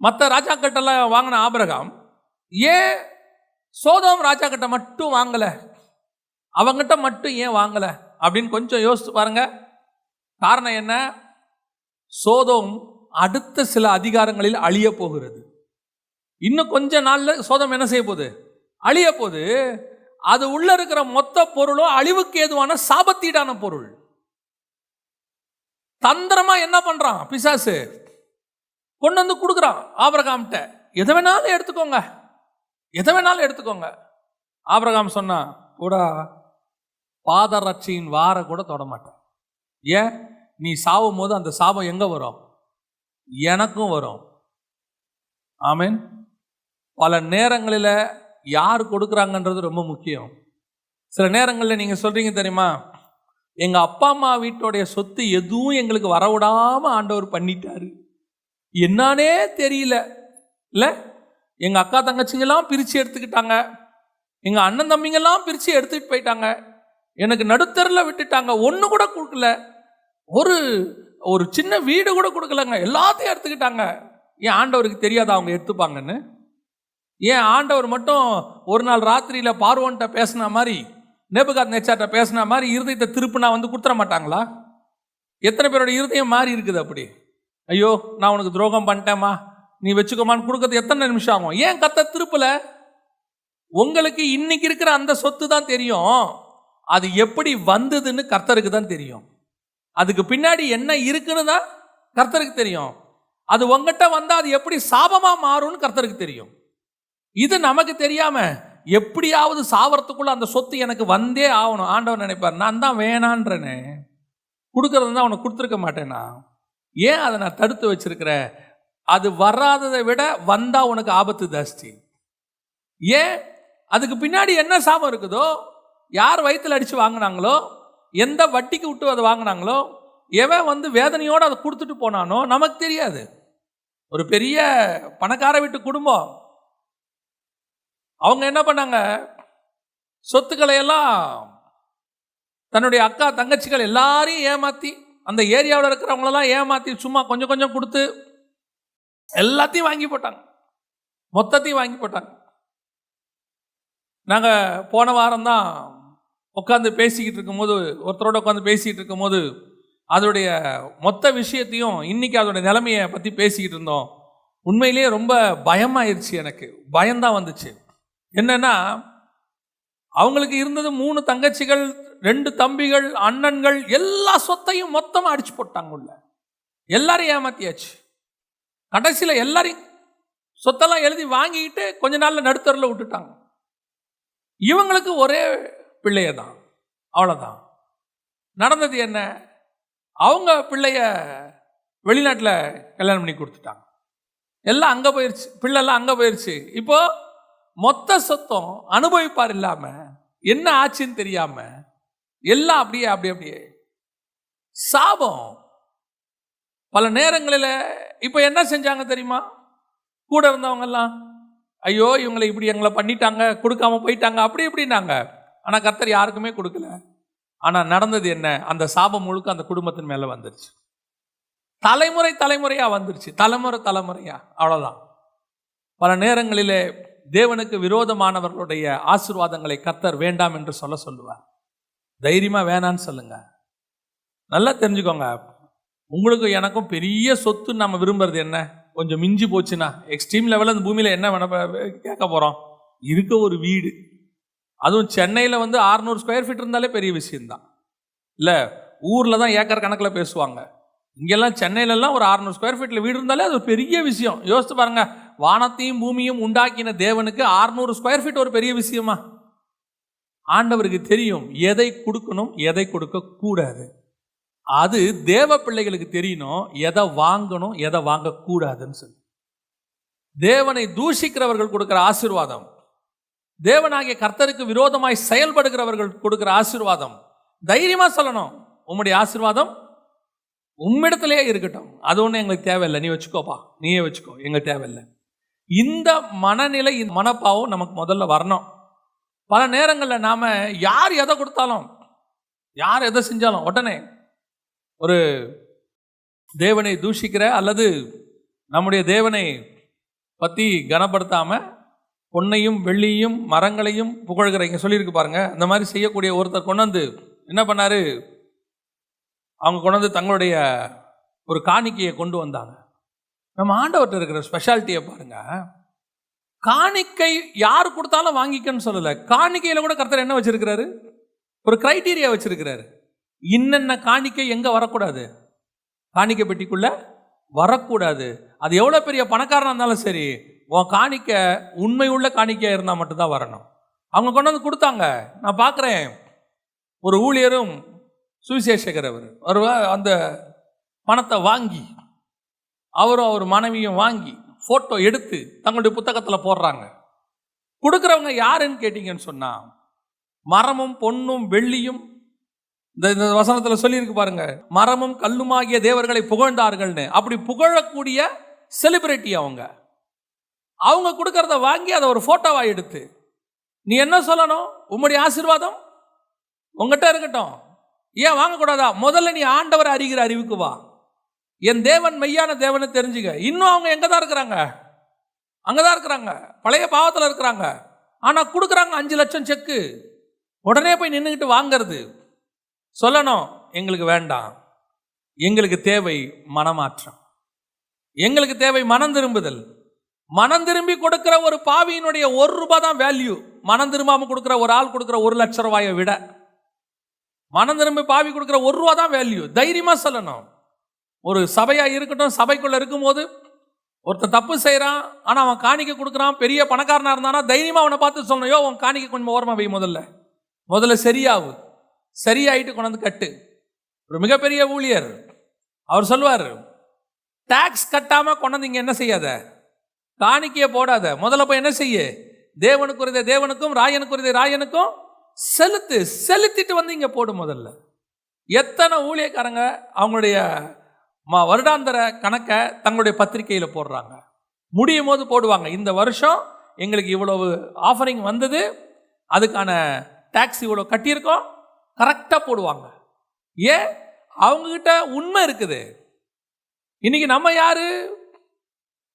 மற்ற ராஜா கிட்டலாம் வாங்கின ஆபிரகாம், ஏன் சோதோம் ராஜா கிட்ட மட்டும் வாங்கல, அவங்கிட்ட மட்டும் ஏன் வாங்கல அப்படின்னு கொஞ்சம் யோசிச்சு பாருங்க. காரணம் என்ன? சோதோம் அடுத்த சில அதிகாரங்களில் அழிய போகிறது. இன்னும் கொஞ்ச நாள்ல சோதோம் என்ன செய்ய போகுது? அழிய போகுது. அது உள்ள இருக்கிற மொத்த பொருளும் அழிவுக்கு ஏதுவான சாபத்தீடான பொருள். தந்திரமா என்ன பண்றான் பிசாசு? கொண்டு வந்து கொடுக்குறான் ஆபிரகாம்கிட்ட, எதை வேணாலும் எடுத்துக்கோங்க, எதை வேணாலும் எடுத்துக்கோங்க. ஆபிரகாம் சொன்னா கூட பாதரட்சியின் வார கூட தொட மாட்டேன். ஏன்? நீ சாவும் போது அந்த சாபம் எங்க வரும்? எனக்கும் வரும். ஆமென். பல நேரங்களில் யார் கொடுக்குறாங்கன்றது ரொம்ப முக்கியம். சில நேரங்களில் நீங்கள் சொல்றீங்க தெரியுமா, எங்க அப்பா அம்மா வீட்டோடைய சொத்து எதுவும் எங்களுக்கு வரவிடாம ஆண்டவர் பண்ணிட்டாரு, என்னானே தெரியல. இல்லை, எங்க அக்கா தங்கச்சிங்கெல்லாம் பிரித்து எடுத்துக்கிட்டாங்க, எங்க அண்ணன் தம்பிங்கெல்லாம் பிரித்து எடுத்துக்கிட்டு போயிட்டாங்க, எனக்கு நடுத்தரில் விட்டுட்டாங்க, ஒன்று கூட கொடுக்கல, ஒரு சின்ன வீடு கூட கொடுக்கலங்க, எல்லாத்தையும் எடுத்துக்கிட்டாங்க. ஏன் ஆண்டவருக்கு தெரியாத அவங்க எடுத்துப்பாங்கன்னு? ஏன் ஆண்டவர் மட்டும் ஒரு நாள் ராத்திரியில் பார்வோன்ட்ட பேசின மாதிரி, நேபுகாத்நேச்சார்ட்ட பேசின மாதிரி இருதயத்தை திருப்பினா வந்து கொடுத்துட மாட்டாங்களா? எத்தனை பேரோட இருதயம் மாறி இருக்குது அப்படி? ஐயோ நான் உனக்கு துரோகம் பண்ணிட்டேம்மா, நீ வச்சுக்கோமான்னு கொடுக்கறது எத்தனை நிமிஷம் ஆகும்? ஏன் கர்த்தர் திருப்பல? உங்களுக்கு இன்னைக்கு இருக்கிற அந்த சொத்து தான் தெரியும், அது எப்படி வந்ததுன்னு கர்த்தருக்கு தான் தெரியும். அதுக்கு பின்னாடி என்ன இருக்குன்னு தான் கர்த்தருக்கு தெரியும். அது உங்ககிட்ட வந்தா அது எப்படி சாபமா மாறும்னு கர்த்தருக்கு தெரியும். இது நமக்கு தெரியாம எப்படியாவது சாவறதுக்குள்ள அந்த சொத்து எனக்கு வந்தே ஆகணும். ஆண்டவர் நினைப்பார், நான் தான் வேணான்றேனே, கொடுக்கறது தான் உனக்கு கொடுத்துருக்க மாட்டேனா, ஏன் அதை நான் தடுத்து வச்சிருக்கிறேன்? அது வராததை விட வந்தா உனக்கு ஆபத்து ஜாஸ்தி. ஏன்? அதுக்கு பின்னாடி என்ன சாபம் இருக்குதோ, யார் வயிற்றுல அடிச்சு வாங்கினாங்களோ, எந்த வட்டிக்கு விட்டு அதை வாங்கினாங்களோ, எவன் வந்து வேதனையோடு அதை கொடுத்துட்டு போனானோ நமக்கு தெரியாது. ஒரு பெரிய பணக்கார வீட்டு குடும்பம், அவங்க என்ன பண்ணாங்க, சொத்துக்களை எல்லாம் தன்னுடைய அக்கா தங்கச்சிகள் எல்லாரையும் ஏமாத்தி, அந்த ஏரியாவில் இருக்கிறவங்களெல்லாம் ஏமாத்தி சும்மா கொஞ்சம் கொஞ்சம் கொடுத்து எல்லாத்தையும் வாங்கி போட்டாங்க, மொத்தத்தையும் வாங்கி போட்டாங்க. நாங்கள் போன வாரம் தான் உட்காந்து பேசிக்கிட்டு இருக்கும்போது, ஒருத்தரோட உட்காந்து பேசிக்கிட்டு இருக்கும்போது அதோடைய மொத்த விஷயத்தையும், இன்னைக்கு அதோடைய நிலைமையை பற்றி பேசிக்கிட்டு இருந்தோம். உண்மையிலேயே ரொம்ப பயமாயிருச்சு, எனக்கு பயம்தான் வந்துச்சு. என்னன்னா, அவங்களுக்கு இருந்தது 3 தங்கச்சிகள், 2 தம்பிகள், அண்ணன்கள், எல்லா சொத்தையும் மொத்தமாக அடிச்சு போட்டாங்க உள்ள, எல்லாரையும் ஏமாத்தியாச்சு. கடைசியில் எல்லாரையும் சொத்தெல்லாம் எழுதி வாங்கிக்கிட்டு கொஞ்ச நாளில் நடுத்தரில் விட்டுட்டாங்க. இவங்களுக்கு ஒரே பிள்ளைய தான், அவ்வளோதான். நடந்தது என்ன, அவங்க பிள்ளைய வெளிநாட்டில் கல்யாணம் பண்ணி கொடுத்துட்டாங்க, எல்லாம் அங்கே போயிடுச்சு, பிள்ளைலாம் அங்கே போயிடுச்சு. இப்போ மொத்த சொத்தம் அனுபவிப்பார் இல்லாம என்ன ஆச்சுன்னு தெரியாம எல்லாம் அப்படியே சாபம். பல நேரங்களில் இப்போ என்ன செஞ்சாங்க தெரியுமா, கூட இருந்தவங்க எல்லாம், ஐயோ இவங்களை இப்படி எங்களை பண்ணிட்டாங்க, கொடுக்காம போயிட்டாங்க, அப்படி இப்படின்னாங்க. ஆனால் கர்த்தர் யாருக்குமே கொடுக்கல. ஆனால் நடந்தது என்ன, அந்த சாபம் முழுக்க அந்த குடும்பத்தின் மேலே வந்துருச்சு. தலைமுறை தலைமுறையாக வந்துருச்சு, தலைமுறையா. அவ்வளோதான். பல நேரங்களிலே தேவனுக்கு விரோதமானவர்களுடைய ஆசீர்வாதங்களை கர்த்தர் வேண்டாம் என்று சொல்லுவார். தைரியமாக வேணான்னு சொல்லுங்க. நல்லா தெரிஞ்சுக்கோங்க, உங்களுக்கு எனக்கும் பெரிய சொத்து நம்ம விரும்புறது என்ன, கொஞ்சம் மிஞ்சி போச்சுன்னா எக்ஸ்ட்ரீம் லெவலில் இந்த பூமியில் என்ன வேணா கேட்க போகிறோம், இருக்க ஒரு வீடு, அதுவும் சென்னையில் வந்து 600 ஸ்கொயர் ஃபீட் இருந்தாலே பெரிய விஷயம்தான். இல்லை ஊரில் தான் ஏக்கர் கணக்கில் பேசுவாங்க. இங்கெல்லாம் சென்னையிலலாம் ஒரு 600 ஸ்கொயர் ஃபீட்டில் வீடு இருந்தாலே அது ஒரு பெரிய விஷயம். யோசித்து பாருங்க, வானத்தையும் பூமியும் உண்டாக்கின தேவனுக்கு 600 ஸ்கொயர் ஃபீட் ஒரு பெரிய விஷயமா? ஆண்டவருக்கு தெரியும் எதை கொடுக்கணும், எதை கொடுக்க கூடாது. அது தேவ பிள்ளைகளுக்கு தெரியணும் எதை வாங்கணும், எதை வாங்கக்கூடாதுன்னு சொல்லி. தேவனை தூஷிக்கிறவர்கள் கொடுக்கிற ஆசீர்வாதம், தேவனாகிய கர்த்தருக்கு விரோதமாய் செயல்படுகிறவர்கள் கொடுக்கிற ஆசீர்வாதம், தைரியமா சொல்லணும், உம்முடைய ஆசீர்வாதம் உம்மிடத்திலேயே இருக்கட்டும், அது ஒன்றும் எங்களுக்கு தேவையில்லை, நீ வச்சுக்கோப்பா, நீயே வச்சுக்கோ, எங்களுக்கு தேவையில்லை. இந்த மனநிலை, இந்த மனப்பாவம் நமக்கு முதல்ல வரணும். பல நேரங்களில் நாம் யார் எதை கொடுத்தாலும், யார் எதை செஞ்சாலும் உடனே ஒரு தேவனை தூஷிக்கிற அல்லது நம்முடைய தேவனை பற்றி கனப்படுத்தாமல் பொன்னையும் வெள்ளியும் மரங்களையும் புகழ்கிற, இங்கே சொல்லியிருக்கு பாருங்க, இந்த மாதிரி செய்யக்கூடிய ஒருத்தர் கொண்டு வந்து என்ன பண்ணாரு, அவங்க கொண்டு வந்து தங்களுடைய ஒரு காணிக்கையை கொண்டு வந்தாங்க. நம்ம ஆண்டவர்கிட்ட இருக்கிற ஸ்பெஷாலிட்டியை பாருங்க, காணிக்கை யார் கொடுத்தாலும் வாங்கிக்கன்னு சொல்லலை. காணிக்கையில் கூட கர்த்தர் என்ன வச்சிருக்கிறாரு, ஒரு கிரைட்டீரியா வச்சிருக்கிறாரு. இன்னென்ன காணிக்கை எங்கே வரக்கூடாது, காணிக்கை பெட்டிக்குள்ள வரக்கூடாது. அது எவ்வளோ பெரிய பணக்காரனாக இருந்தாலும் சரி, உன் காணிக்கை உண்மை உள்ள காணிக்கையாக இருந்தால் மட்டும்தான் வரணும். அவங்க கொண்டு வந்து கொடுத்தாங்க. நான் பார்க்குறேன், ஒரு ஊழியரும் சுவிசேஷகர் அவர் அந்த பணத்தை வாங்கி அவரும் அவர் மனைவியும் வாங்கி ஃபோட்டோ எடுத்து தங்களுடைய புத்தகத்தில் போடுறாங்க. கொடுக்குறவங்க யாருன்னு கேட்டிங்கன்னு சொன்னால், மரமும் பொன்னும் வெள்ளியும், இந்த வசனத்தில் சொல்லியிருக்கு பாருங்க, மரமும் கல்லுமாகிய தேவர்களை புகழ்ந்தார்கள்னு. அப்படி புகழக்கூடிய செலிபிரிட்டி அவங்க கொடுக்கறத வாங்கி அதை ஒரு ஃபோட்டோவாக எடுத்து, நீ என்ன சொல்லணும், உம்முடைய ஆசீர்வாதம் உங்ககிட்ட இருக்கட்டும், ஏன் வாங்கக்கூடாதா? முதல்ல நீ ஆண்டவர் அறிகிற அறிவுக்கு வா, என் தேவன் மெய்யான தேவனை தெரிஞ்சுக்க. இன்னும் அவங்க எங்கே தான் இருக்கிறாங்க, அங்கே தான் இருக்கிறாங்க, பழைய பாவத்தில் இருக்கிறாங்க. ஆனால் கொடுக்குறாங்க 5 லட்சம் செக்கு. உடனே போய் நின்றுக்கிட்டு வாங்கிறது. சொல்லணும், எங்களுக்கு வேண்டாம், எங்களுக்கு தேவை மனமாற்றம், எங்களுக்கு தேவை மனம் திரும்புதல். மனம் திரும்பி கொடுக்கிற ஒரு பாவியினுடைய ₹1 தான் வேல்யூ. மனம் திரும்பாமல் கொடுக்குற ஒரு ஆள் கொடுக்குற 1 லட்சம் ரூபாயை விட மனம் திரும்பி பாவி கொடுக்குற ₹1 தான் வேல்யூ. தைரியமாக சொல்லணும். ஒரு சபையாக இருக்கட்டும், சபைக்குள்ளே இருக்கும்போது ஒருத்தன் தப்பு செய்கிறான், ஆனால் அவன் காணிக்கை கொடுக்குறான், பெரிய பணக்காரனாக இருந்தானா தைரியமாக அவனை பார்த்து சொல்லணும், யோ உன் காணிக்கை கொஞ்சம் ஓரமாக வை, முதல்ல சரியாகு, சரியாயிட்டு கொண்டாந்து கட்டு. ஒரு மிகப்பெரிய ஊழியர் அவர் சொல்லுவார், டாக்ஸ் கட்டாமல் கொண்டாந்து இங்கே என்ன செய்யாத, காணிக்கையை போடாத, முதல்ல போய் என்ன செய்ய, தேவனுக்குரியதை தேவனுக்கும் ராயனுக்குரியதை ராயனுக்கும் செலுத்திட்டு வந்து இங்கே போடு. முதல்ல எத்தனை ஊழியக்காரங்க அவங்களுடைய வருடாந்திர கணக்கை தங்களுடைய பத்திரிகையில் போடுறாங்க, முடியும் போது போடுவாங்க, இந்த வருஷம் எங்களுக்கு இவ்வளவு ஆஃபரிங் வந்தது, அதுக்கான டாக்ஸ் இவ்வளோ கட்டியிருக்கோம், கரெக்டாக போடுவாங்க. ஏன்? அவங்ககிட்ட உண்மை இருக்குது. இன்னைக்கு நம்ம யாரு,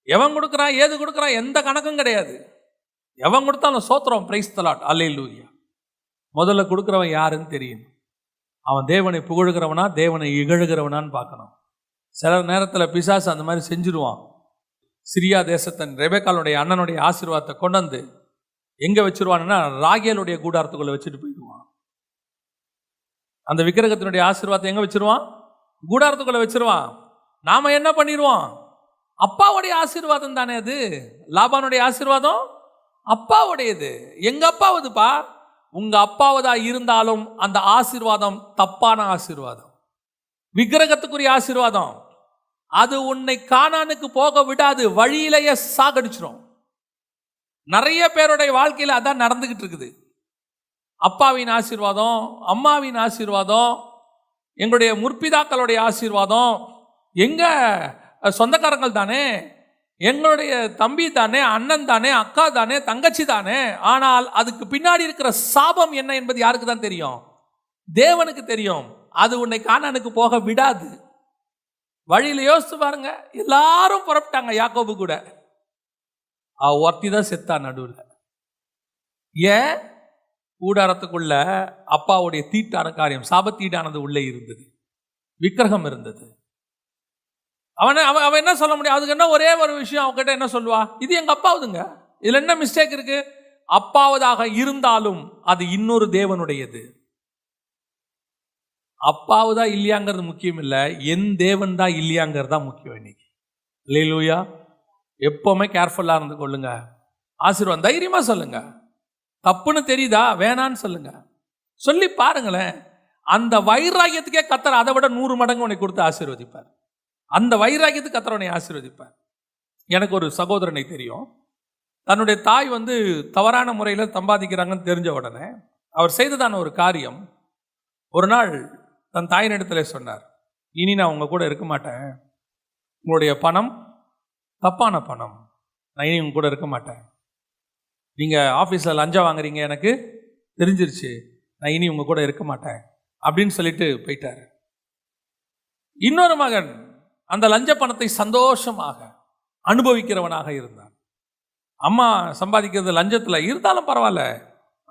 எவன் கொடுக்குறான் ஏது கொடுக்குறான் எந்த கணக்கும் கிடையாது. எவன் கொடுத்தாலும் சோத்திரம், பிரைஸ் தி லார்ட், அல்லேலூயா. முதல்ல கொடுக்குறவன் யாருன்னு தெரியும். அவன் தேவனை புகழுகிறவனா தேவனை இகழுகிறவனான்னு பார்க்கணும். சில நேரத்தில் பிசாசு அந்த மாதிரி செஞ்சிருவான். சிரியா தேசத்தன் ரெபெக்காளுடைய அண்ணனுடைய ஆசீர்வாதத்தை கொண்டு வந்து எங்கே வச்சிருவான்னா, ராகேலுடைய கூடாரத்துக்குள்ளே வச்சுட்டு போயிடுவான். அந்த விக்கிரகத்தினுடைய ஆசீர்வாதத்தை எங்கே வச்சிருவான்? கூடாரத்துக்குள்ளே வச்சிருவான். நாம் என்ன பண்ணிடுவோம்? அப்பாவுடைய ஆசீர்வாதம் தானே அது. லாபானுடைய ஆசீர்வாதம் அப்பாவுடையது. எங்க அப்பாவதுப்பா. உங்க அப்பாவதா இருந்தாலும் அந்த ஆசீர்வாதம் தப்பான ஆசீர்வாதம், விக்கிரகத்துக்குரிய ஆசீர்வாதம். அது உன்னை கானானுக்கு போக விடாது, வழியிலேயே சாகடிச்சிடும். நிறைய பேருடைய வாழ்க்கையில் அதான் நடந்துகிட்டு இருக்குது. அப்பாவின் ஆசீர்வாதம், அம்மாவின் ஆசீர்வாதம், எங்களுடைய முற்பிதாக்களுடைய ஆசீர்வாதம், எங்க சொந்தக்காரங்கள் தானே, எங்களுடைய தம்பி தானே, அண்ணன் தானே, அக்கா தானே, தங்கச்சி தானே. ஆனால் அதுக்கு பின்னாடி இருக்கிற சாபம் என்ன என்பது யாருக்கு தான் தெரியும்? தேவனுக்கு தெரியும். அது உன்னை கானானுக்கு போக விடாது. வழியில் யோசிச்சு பாருங்க, எல்லாரும் புறப்பட்டாங்க, யாக்கோபு கூட. ஒருத்தி தான் செத்தா நடுவில். ஏன்? கூடாரத்துக்குள்ள அப்பாவுடைய தீட்டான காரியம், சாபத்தீடானது உள்ளே இருந்தது, விக்கிரகம் இருந்தது. அவன் என்ன சொல்ல முடியும்? அதுக்கு என்ன ஒரே ஒரு விஷயம் அவங்ககிட்ட என்ன சொல்லுவா? இது எங்க அப்பாவுதுங்க, இதுல என்ன மிஸ்டேக் இருக்கு? அப்பாவதாக இருந்தாலும் அது இன்னொரு தேவனுடையது. அப்பாவு தான் இல்லையாங்கிறது முக்கியம் இல்லை, என் தேவன் தான் இல்லையாங்கிறது தான் முக்கியம். இன்னைக்கு அல்லேலூயா. எப்பவுமே கேர்ஃபுல்லா இருந்து கொள்ளுங்க. ஆசீர்வாதம் தைரியமா சொல்லுங்க. தப்புன்னு தெரியுதா, வேணான்னு சொல்லுங்க. சொல்லி பாருங்களேன். அந்த வைராகியத்துக்கே கர்த்தர் அதை விட 100 மடங்கு உனக்கு கொடுத்து ஆசீர்வதிப்பார். அந்த வைராகியத்துக்கு கர்த்தர் உன்னை ஆசீர்வதிப்பார். எனக்கு ஒரு சகோதரனை தெரியும். தன்னுடைய தாய் தவறான முறையில் சம்பாதிக்கிறாங்கன்னு தெரிஞ்ச உடனே அவர் செய்ததான ஒரு காரியம், ஒரு நாள் தன் தாயினிடத்தில் சொன்னார், இனி நான் உங்க கூட இருக்க மாட்டேன், உங்களுடைய பணம் தப்பான பணம், நான் இனி உங்க கூட இருக்க மாட்டேன், நீங்க ஆஃபீஸில் லஞ்சம் வாங்குறீங்க எனக்கு தெரிஞ்சிருச்சு, நான் இனி உங்க கூட இருக்க மாட்டேன் அப்படின்னு சொல்லிட்டு போயிட்டாரு. இன்னொரு மகன் அந்த லஞ்ச பணத்தை சந்தோஷமாக அனுபவிக்கிறவனாக இருந்தான். அம்மா சம்பாதிக்கிறது லஞ்சத்தில் இருந்தாலும் பரவாயில்ல,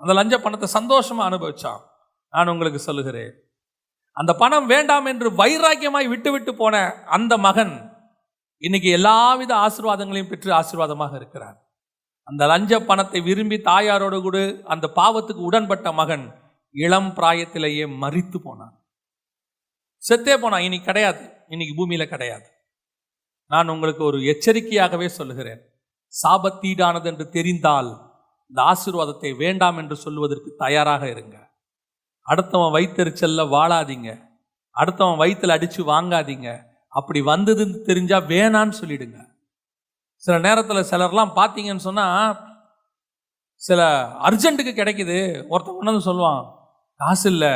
அந்த லஞ்ச பணத்தை சந்தோஷமா அனுபவிச்சான். நான் உங்களுக்கு சொல்லுகிறேன், அந்த பணம் வேண்டாம் என்று வைராக்கியமாய் விட்டு விட்டு போன அந்த மகன் இன்னைக்கு எல்லாவித ஆசீர்வாதங்களையும் பெற்று ஆசீர்வாதமாக இருக்கிறார். அந்த லஞ்ச பணத்தை விரும்பி தாயாரோடு கூட அந்த பாவத்துக்கு உடன்பட்ட மகன் இளம் பிராயத்திலேயே மரித்து போனான், செத்தே போனான். இன்னைக்கு கிடையாது, இன்னைக்கு பூமியில கிடையாது. நான் உங்களுக்கு ஒரு எச்சரிக்கையாகவே சொல்லுகிறேன், சாபத்தீடானது என்று தெரிந்தால் இந்த ஆசீர்வாதத்தை வேண்டாம் என்று சொல்வதற்கு தயாராக இருங்க. அடுத்தவன் வயிற்றெரிச்சல்ல வாழாதீங்க, அடுத்தவன் வயிற்றுல அடிச்சு வாங்காதீங்க. அப்படி வந்ததுன்னு தெரிஞ்சா வேணான்னு சொல்லிடுங்க. சில நேரத்தில் சிலர்லாம் பார்த்தீங்கன்னு சொன்னா, சில அர்ஜென்ட்டுக்கு கிடைக்குது, ஒருத்தன் கொண்டு சொல்லுவான் காசு இல்லை,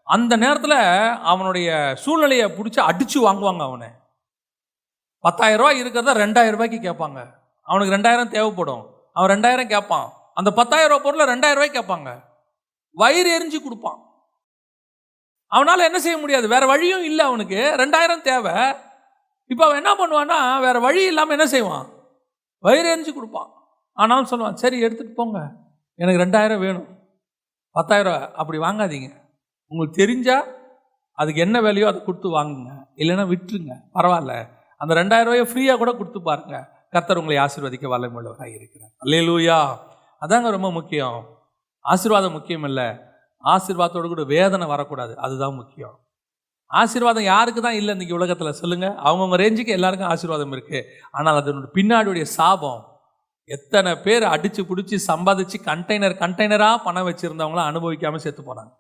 அந்த நேரத்தில் அவனுடைய சூழ்நிலையை பிடிச்சி அடிச்சு வாங்குவாங்க. அவனை 10,000 ரூபாய் இருக்கிறத 2,000 ரூபாய்க்கு கேட்பாங்க. அவனுக்கு 2,000 தேவைப்படும், அவன் 2,000 கேட்பான். அந்த 10,000 ரூபாய் பொருளை 2,000 ரூபாய்க்கு கேட்பாங்க. வயிறு எரிஞ்சு கொடுப்பான். அவனால என்ன செய்ய முடியாது, வேற வழியும் இல்லை, அவனுக்கு 2,000 தேவை. இப்போ அவன் என்ன பண்ணுவான்னா, வேற வழி இல்லாமல் என்ன செய்வான், வயிறு எரிஞ்சு கொடுப்பான். ஆனாலும் சொல்லுவான், சரி எடுத்துட்டு போங்க, எனக்கு 2,000 வேணும், 10,000 ரூபாய் அப்படி வாங்காதீங்க, உங்களுக்கு தெரிஞ்சா அதுக்கு என்ன வேலையோ அதை கொடுத்து வாங்குங்க, இல்லைன்னா விட்டுருங்க, பரவாயில்ல, அந்த 2,000 ரூபாயை ஃப்ரீயாக கூட கொடுத்து பாருங்க, கர்த்தர் உங்களை ஆசீர்வதிக்க வல்லமையுள்ளவராக இருக்கிறார். அல்லேலூயா. அதாங்க ரொம்ப முக்கியம். ஆசீர்வாதம் முக்கியம் இல்லை, ஆசீர்வாதத்தோடு கூட வேதனை வரக்கூடாது, அதுதான் முக்கியம். ஆசீர்வாதம் யாருக்கு தான் இல்லை இன்னைக்கு உலகத்தில் சொல்லுங்க? அவங்கவுங்க ரேஞ்சுக்கு எல்லாருக்கும் ஆசீர்வாதம் இருக்கு. ஆனால் அதனுடைய பின்னாடியுடைய சாபம், எத்தனை பேர் அடிச்சு பிடிச்சி சம்பாதிச்சு கண்டெய்னராக பணம் வச்சிருந்தவங்களாம் அனுபவிக்காம செத்து போனாங்க.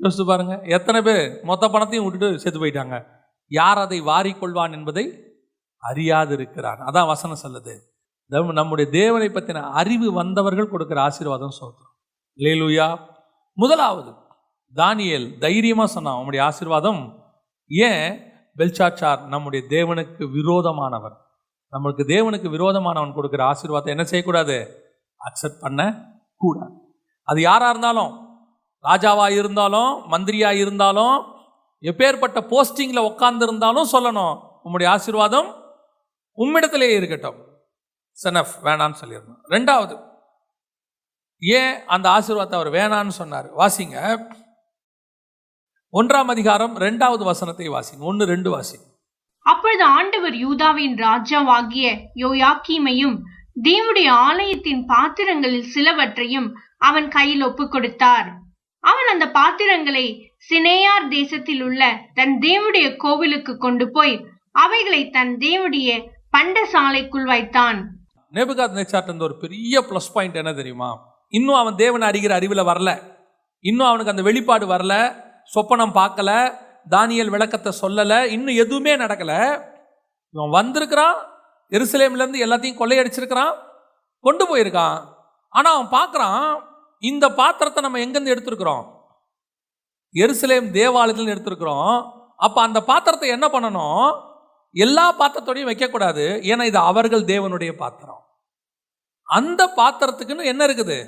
யோசிச்சு பாருங்க, எத்தனை பேர் மொத்த பணத்தையும் விட்டுட்டு செத்து போயிட்டாங்க. யார் அதை வாரிக்கொள்வான் என்பதை அறியாது இருக்கிறான். அதான் வசனம் சொல்லுது. நம்முடைய தேவனை பற்றின அறிவு வந்தவர்கள் கொடுக்கிற ஆசீர்வாதம் சொல்றோம். அல்லேலூயா. முதலாவது தானியேல் தைரியமா சொன்னான், நம்முடைய ஆசீர்வாதம். ஏன்? பெல்ஷாத்சார் நம்முடைய தேவனுக்கு விரோதமானவன். நம்மளுக்கு தேவனுக்கு விரோதமானவன் கொடுக்கிற ஆசீர்வாதத்தை என்ன செய்யக்கூடாது, அக்செப்ட் பண்ண கூடாது. அது யாரா இருந்தாலும், ராஜாவா இருந்தாலும், மந்திரியா இருந்தாலும், எப்பேற்பட்ட போஸ்டிங்ல உட்கார்ந்து இருந்தாலும் சொல்லணும், உம்முடைய ஆசீர்வாதம் உம்மிடத்திலேயே இருக்கட்டும், சனஃப் வேணான்னு சொல்லிடணும். ரெண்டாவது, ஏன் அந்த ஆசீர்வாதத்தை அவர் வேணான்னு சொன்னார்? வாசிங்க 1ஆம் அதிகாரம் 2வது வசனத்தை வாசிங்க. 1-2 வாசிங்க. அப்பொழுது ஆண்டவர் யூதாவின் ராஜாவாகிய யோயாக்கீமையும் தேவனுடைய ஆலயத்தின் பாத்திரங்களில் சிலவற்றையும் அவன் கையில் ஒப்புக் கொடுத்தார். அவன் அந்த பாத்திரங்களை சினேயார் தேசத்தில் உள்ள தன் தேவனுடைய கோவிலுக்கு கொண்டு போய் அவைகளை தன் தேவனுடைய பண்டசாலைக்குள் வைத்தான். நேபுகாத்நேச்சார் ஒரு பெரிய பிளஸ் பாயிண்ட் என்ன தெரியுமா? இன்னும் அவன் தேவனை அறிகிற அறிவில் வரல, இன்னும் அவனுக்கு அந்த வெளிப்பாடு வரல, சொப்பனம் பார்க்கல, தானியேல் விளக்கத்தை சொல்லலை, இன்னும் எதுவுமே நடக்கல. இவன் வந்திருக்கிறான், எருசலேம்ல இருந்து எல்லாத்தையும் கொள்ளையடிச்சிருக்கிறான், கொண்டு போயிருக்கான். ஆனா அவன் பார்க்கறான், இந்த பாத்திரத்தை நம்ம எங்கிருந்து எடுத்திருக்கிறோம்? எருசலேம் தேவாலயத்தில் எடுத்திருக்கிறோம். அப்ப அந்த பாத்திரத்தை என்ன பண்ணணும்? எல்லா பாத்திரத்தோடையும் வைக்கக்கூடாது, ஏன்னா இது அவர்கள் தேவனுடைய பாத்திரம். அந்த பாத்திரத்துக்குன்னு என்ன இருக்குது?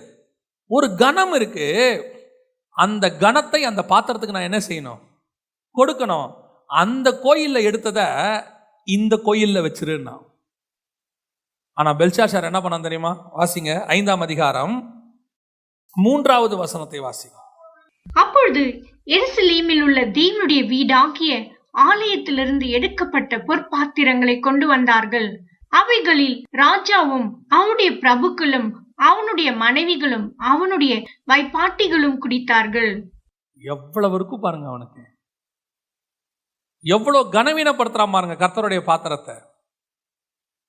ஒரு கணம் இருக்கு. அந்த கணத்தை அந்த பாத்திரத்துக்கு நான் என்ன செய்யணும்? கொடுக்கணும். அந்த கோயில்ல எடுத்ததை இந்த கோயில்ல வச்சிருந்தான். ஆனா பெல்ஷாத்சார் என்ன பண்ணான் தெரியுமா? வாசிங்க 5ஆம் அதிகாரம் 3வது வசனத்தை வாசிங்க. அப்பொழுது எருசலேமில் உள்ள தேவனுடைய வீடாகிய ஆலயத்திலிருந்து எடுக்கப்பட்ட பொற்பாத்திரங்களை கொண்டு வந்தார்கள். அவைகளில் ராஜாவும் அவனுடைய பிரபுக்களும் அவனுடைய மனைவிகளும் அவனுடைய வைப்பாட்டிகளும் குடித்தார்கள். எவ்வளவு இருக்கும் பாருங்க அவனுக்கு. எவ்வளோ கனவீனப்படுத்துறான் பாருங்க கர்த்தருடைய பாத்திரத்தை.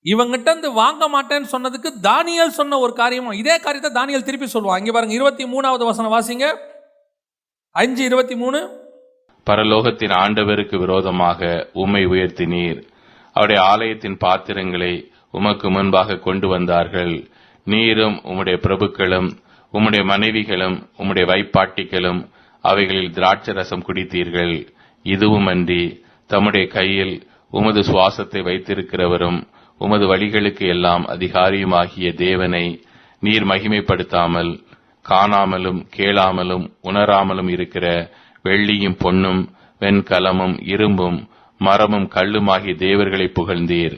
இவங்கிட்ட இருந்து வாங்க மாட்டேன்னு சொன்னதுக்கு தானியேல் சொன்ன ஒரு காரியமும் இதே காரியத்தை தானியேல் திருப்பி சொல்லுவான். இங்க பாருங்க 23வது வசனம் வாசிங்க. 5:23. பரலோகத்தின் ஆண்டவருக்கு விரோதமாக உம்மை உயர்த்தினீர். அவருடைய ஆலயத்தின் பாத்திரங்களை உமக்கு முன்பாக கொண்டு வந்தார்கள். நீரும் உம்முடைய பிரபுக்களும் உம்முடைய மனைவிகளும் உம்முடைய வைப்பாட்டிகளும் அவைகளில் திராட்சரசம் குடித்தீர்கள். இதுவுமன்றி தம்முடைய கையில் உமது சுவாசத்தை வைத்திருக்கிறவரும் உமது வழிகளுக்கு எல்லாம் அதிகாரியுமாகிய தேவனை நீர் மகிமைப்படுத்தாமல் காணாமலும் கேளாமலும் உணராமலும் இருக்கிற வெள்ளியும் பொன்னும் வெண்கலமும் இரும்பும் மரமும் கல்லுமாகிய தேவர்களை புகழ்ந்தீர்.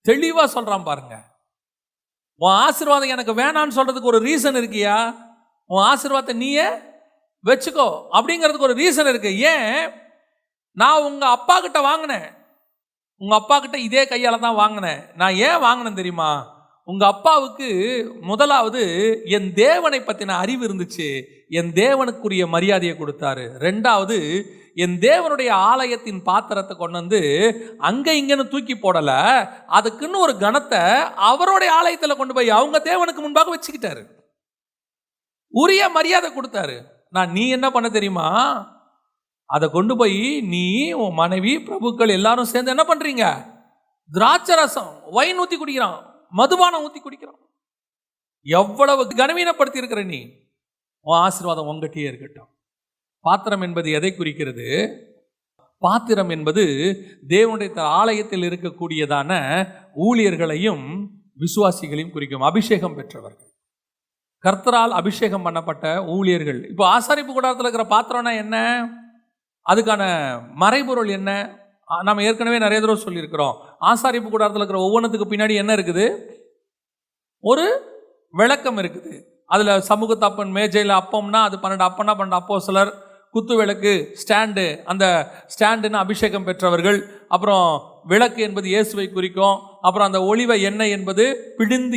தெளிவா சொல்றான் பாருங்க. உன் ஆசீர்வாதம் எனக்கு வேணான்னு சொல்றதுக்கு ஒரு ரீசன் இருக்கியா? உன் ஆசீர்வாதத்தை நீயே வச்சுக்கோ அப்படிங்கிறதுக்கு ஒரு ரீசன் இருக்கு. ஏன்? நான் உங்க அப்பா கிட்ட வாங்கினேன், உங்க அப்பா கிட்ட இதே கையால தான் வாங்கினேன். நான் ஏன் வாங்கினேன் தெரியுமா? உங்க அப்பாவுக்கு முதலாவது என் தேவனை பத்தின அறிவு இருந்துச்சு, என் தேவனுக்குரிய மரியாதையை கொடுத்தாரு. ரெண்டாவது, என் தேவனுடைய ஆலயத்தின் பாத்திரத்தை கொண்டு வந்து அங்க இங்கன்னு தூக்கி போடல, அதுக்குன்னு ஒரு கணத்தை அவருடைய ஆலயத்தில் கொண்டு போய் அவங்க தேவனுக்கு முன்பாக வச்சுக்கிட்டாரு, உரிய மரியாதை கொடுத்தாரு. நீ என்ன பண்ண தெரியுமா? அதை கொண்டு போய் நீ உன் மனைவி பிரபுக்கள் எல்லாரும் சேர்ந்து என்ன பண்றீங்க? திராட்சை ரசம் வைன் ஊத்தி குடிக்கிறான், மதுபானம் ஊத்தி குடிக்கிறான். எவ்வளவு கனவீனப்படுத்தி இருக்கிற நீ. உன் ஆசீர்வாதம் உங்ககிட்டயே இருக்கட்டும். பாத்திரம் என்பது எதை குறிக்கிறது? பாத்திரம் என்பது தேவனுடைய ஆலயத்தில் இருக்கக்கூடியதான ஊழியர்களையும் விசுவாசிகளையும் குறிக்கும். அபிஷேகம் பெற்றவர்கள், கர்த்தரால் அபிஷேகம் பண்ணப்பட்ட ஊழியர்கள். இப்போ ஆசாரிப்பு கூடாரத்தில் இருக்கிற பாத்திரம்னா என்ன? அதுக்கான மறைபொருள் என்ன? நம்ம ஏற்கனவே நிறைய தடவை சொல்லியிருக்கிறோம். ஆசாரிப்பு கூடாரத்தில் இருக்கிற ஒவ்வொன்றுத்துக்கு பின்னாடி என்ன இருக்குது? ஒரு விளக்கம் இருக்குது. அதில் சமூகத்தப்பன் மேஜையில் அப்பம்னா அது 12 அப்பம்னா 12 அப்போஸ்தலர், குத்து விளக்கு ஸ்டாண்டு, அந்த ஸ்டாண்டுன்னு அபிஷேகம் பெற்றவர்கள். அப்புறம் விளக்கு என்பது இயேசுவை குறிக்கும். அப்புறம் அந்த ஒலிவ எண்ணெய் என்பது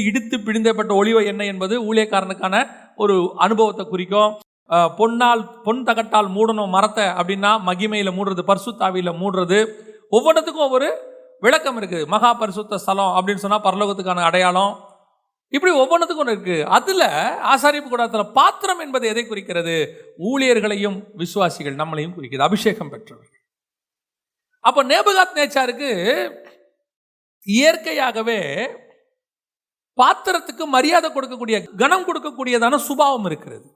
இடித்து பிழிந்தப்பட்ட ஒலிவ எண்ணெய் என்பது ஊழியக்காரனுக்கான ஒரு அனுபவத்தை குறிக்கும். பொன் தகட்டால் மூடணும் மரத்தை அப்படின்னா மகிமையில மூடுறது, பரிசுத்தாவியில மூடுறது. ஒவ்வொன்றத்துக்கும் ஒவ்வொரு விளக்கம் இருக்கு. மகா பரிசுத்த ஸ்தலம் அப்படின்னு சொன்னா பரலோகத்துக்கான அடையாளம். இப்படி ஒவ்வொன்றத்துக்கும் ஒன்று இருக்கு. அதுல ஆசாரிப்பு கூடாரத்தில் பாத்திரம் என்பது எதை குறிக்கிறது? ஊழியர்களையும் விசுவாசிகள் நம்மளையும் குறிக்கிறது, அபிஷேகம் பெற்றவர்கள். அப்ப நேபுகாத் நேச்சாருக்கு இயற்கையாகவே பாத்திரத்துக்கு மரியாதை கொடுக்கக்கூடிய, கனம் கொடுக்கக்கூடியதான சுபாவம் இருக்கிறது.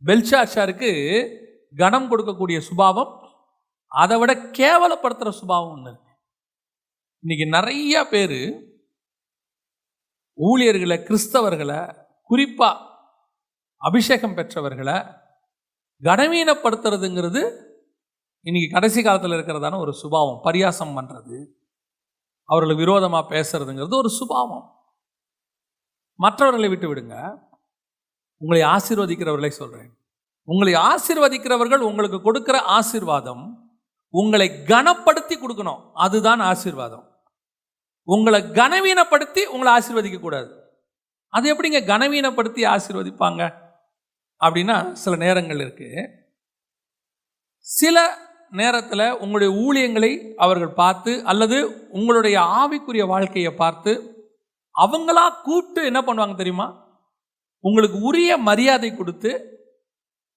பெல்ஷாத்சாருக்கு கனம் கொடுக்கக்கூடிய சுபாவம், அதை விட கேவலப்படுத்துற சுபாவம் ஒன்று இருக்கு. இன்னைக்கு நிறைய பேர் ஊழியர்களை, கிறிஸ்தவர்களை, குறிப்பா அபிஷேகம் பெற்றவர்களை கனவீனப்படுத்துறதுங்கிறது இன்னைக்கு கடைசி காலத்தில் இருக்கிறதான ஒரு சுபாவம். பரியாசம் பண்றது, அவர்களுக்கு விரோதமா பேசுறதுங்கிறது ஒரு சுபாவம். மற்றவர்களை விட்டு விடுங்க, உங்களை ஆசீர்வதிக்கிறவர்களை சொல்றேன். உங்களை ஆசீர்வதிக்கிறவர்கள் உங்களுக்கு கொடுக்கிற ஆசீர்வாதம் உங்களை கனப்படுத்தி கொடுக்கணும், அதுதான் ஆசீர்வாதம். உங்களை கனவீனப்படுத்தி உங்களை ஆசீர்வதிக்க கூடாது. அது எப்படிங்க கனவீனப்படுத்தி ஆசீர்வதிப்பாங்க அப்படின்னா, சில நேரங்கள் இருக்கு. சில நேரத்தில் உங்களுடைய ஊழியங்களை அவர்கள் பார்த்து அல்லது உங்களுடைய ஆவிக்குரிய வாழ்க்கையை பார்த்து அவங்களா கூப்பிட்டு என்ன பண்ணுவாங்க தெரியுமா? உங்களுக்கு உரிய மரியாதை கொடுத்து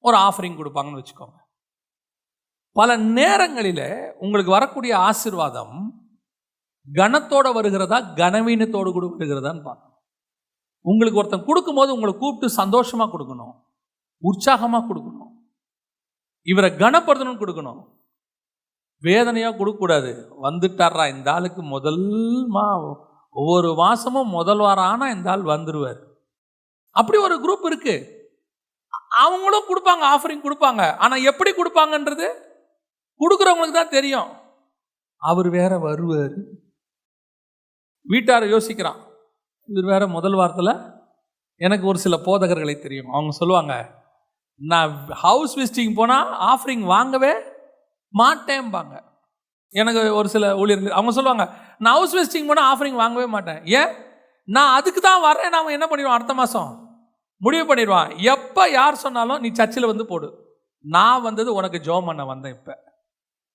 ஒரு ஆஃபரிங் கொடுப்பாங்கன்னு வச்சுக்கோங்க. பல நேரங்களில் உங்களுக்கு வரக்கூடிய ஆசீர்வாதம் கனத்தோட வருகிறதா கனவீனத்தோடு கூட வருகிறதான்னு பார்க்கணும். உங்களுக்கு ஒருத்தன் கொடுக்கும்போது உங்களை கூப்பிட்டு சந்தோஷமா கொடுக்கணும், உற்சாகமா கொடுக்கணும், இவரை கனப்படுத்தணும்னு கொடுக்கணும். வேதனையா கொடுக்கக்கூடாது. வந்துட்டாரா இந்த ஆளுக்கு ஒவ்வொரு மாசமும் முதல் வாரம் ஆனா இந்த ஆள் வந்துருவார். அப்படி ஒரு குரூப் இருக்கு. அவங்களும் கொடுப்பாங்க, ஆஃபரிங் கொடுப்பாங்க. ஆனா எப்படி கொடுப்பாங்கன்றது கொடுக்குறவங்களுக்கு தான் தெரியும். அவர் வேற வருவார். வீட்டார யோசிக்கிறான், இவர் வேற முதல் வாரத்தில். எனக்கு ஒரு சில போதகர்களை தெரியும், அவங்க சொல்லுவாங்க, நான் ஹவுஸ் விசிட்டிங் போனால் ஆஃபரிங் வாங்கவே மாட்டேன்பாங்க. எனக்கு ஒரு சில ஊழியர்கள் அவங்க சொல்லுவாங்க, நான் ஹவுஸ் விசிட்டிங் போனால் ஆஃபரிங் வாங்கவே மாட்டேன். ஏன்? நான் அதுக்கு தான் வரேன். நாம் என்ன பண்ணிடுவோம், அடுத்த மாதம் முடிவு பண்ணிடுவான். எப்போ யார் சொன்னாலும் நீ சர்ச்சில் வந்து போடு, நான் வந்தது உனக்கு ஜெபம் பண்ண வந்தேன். இப்போ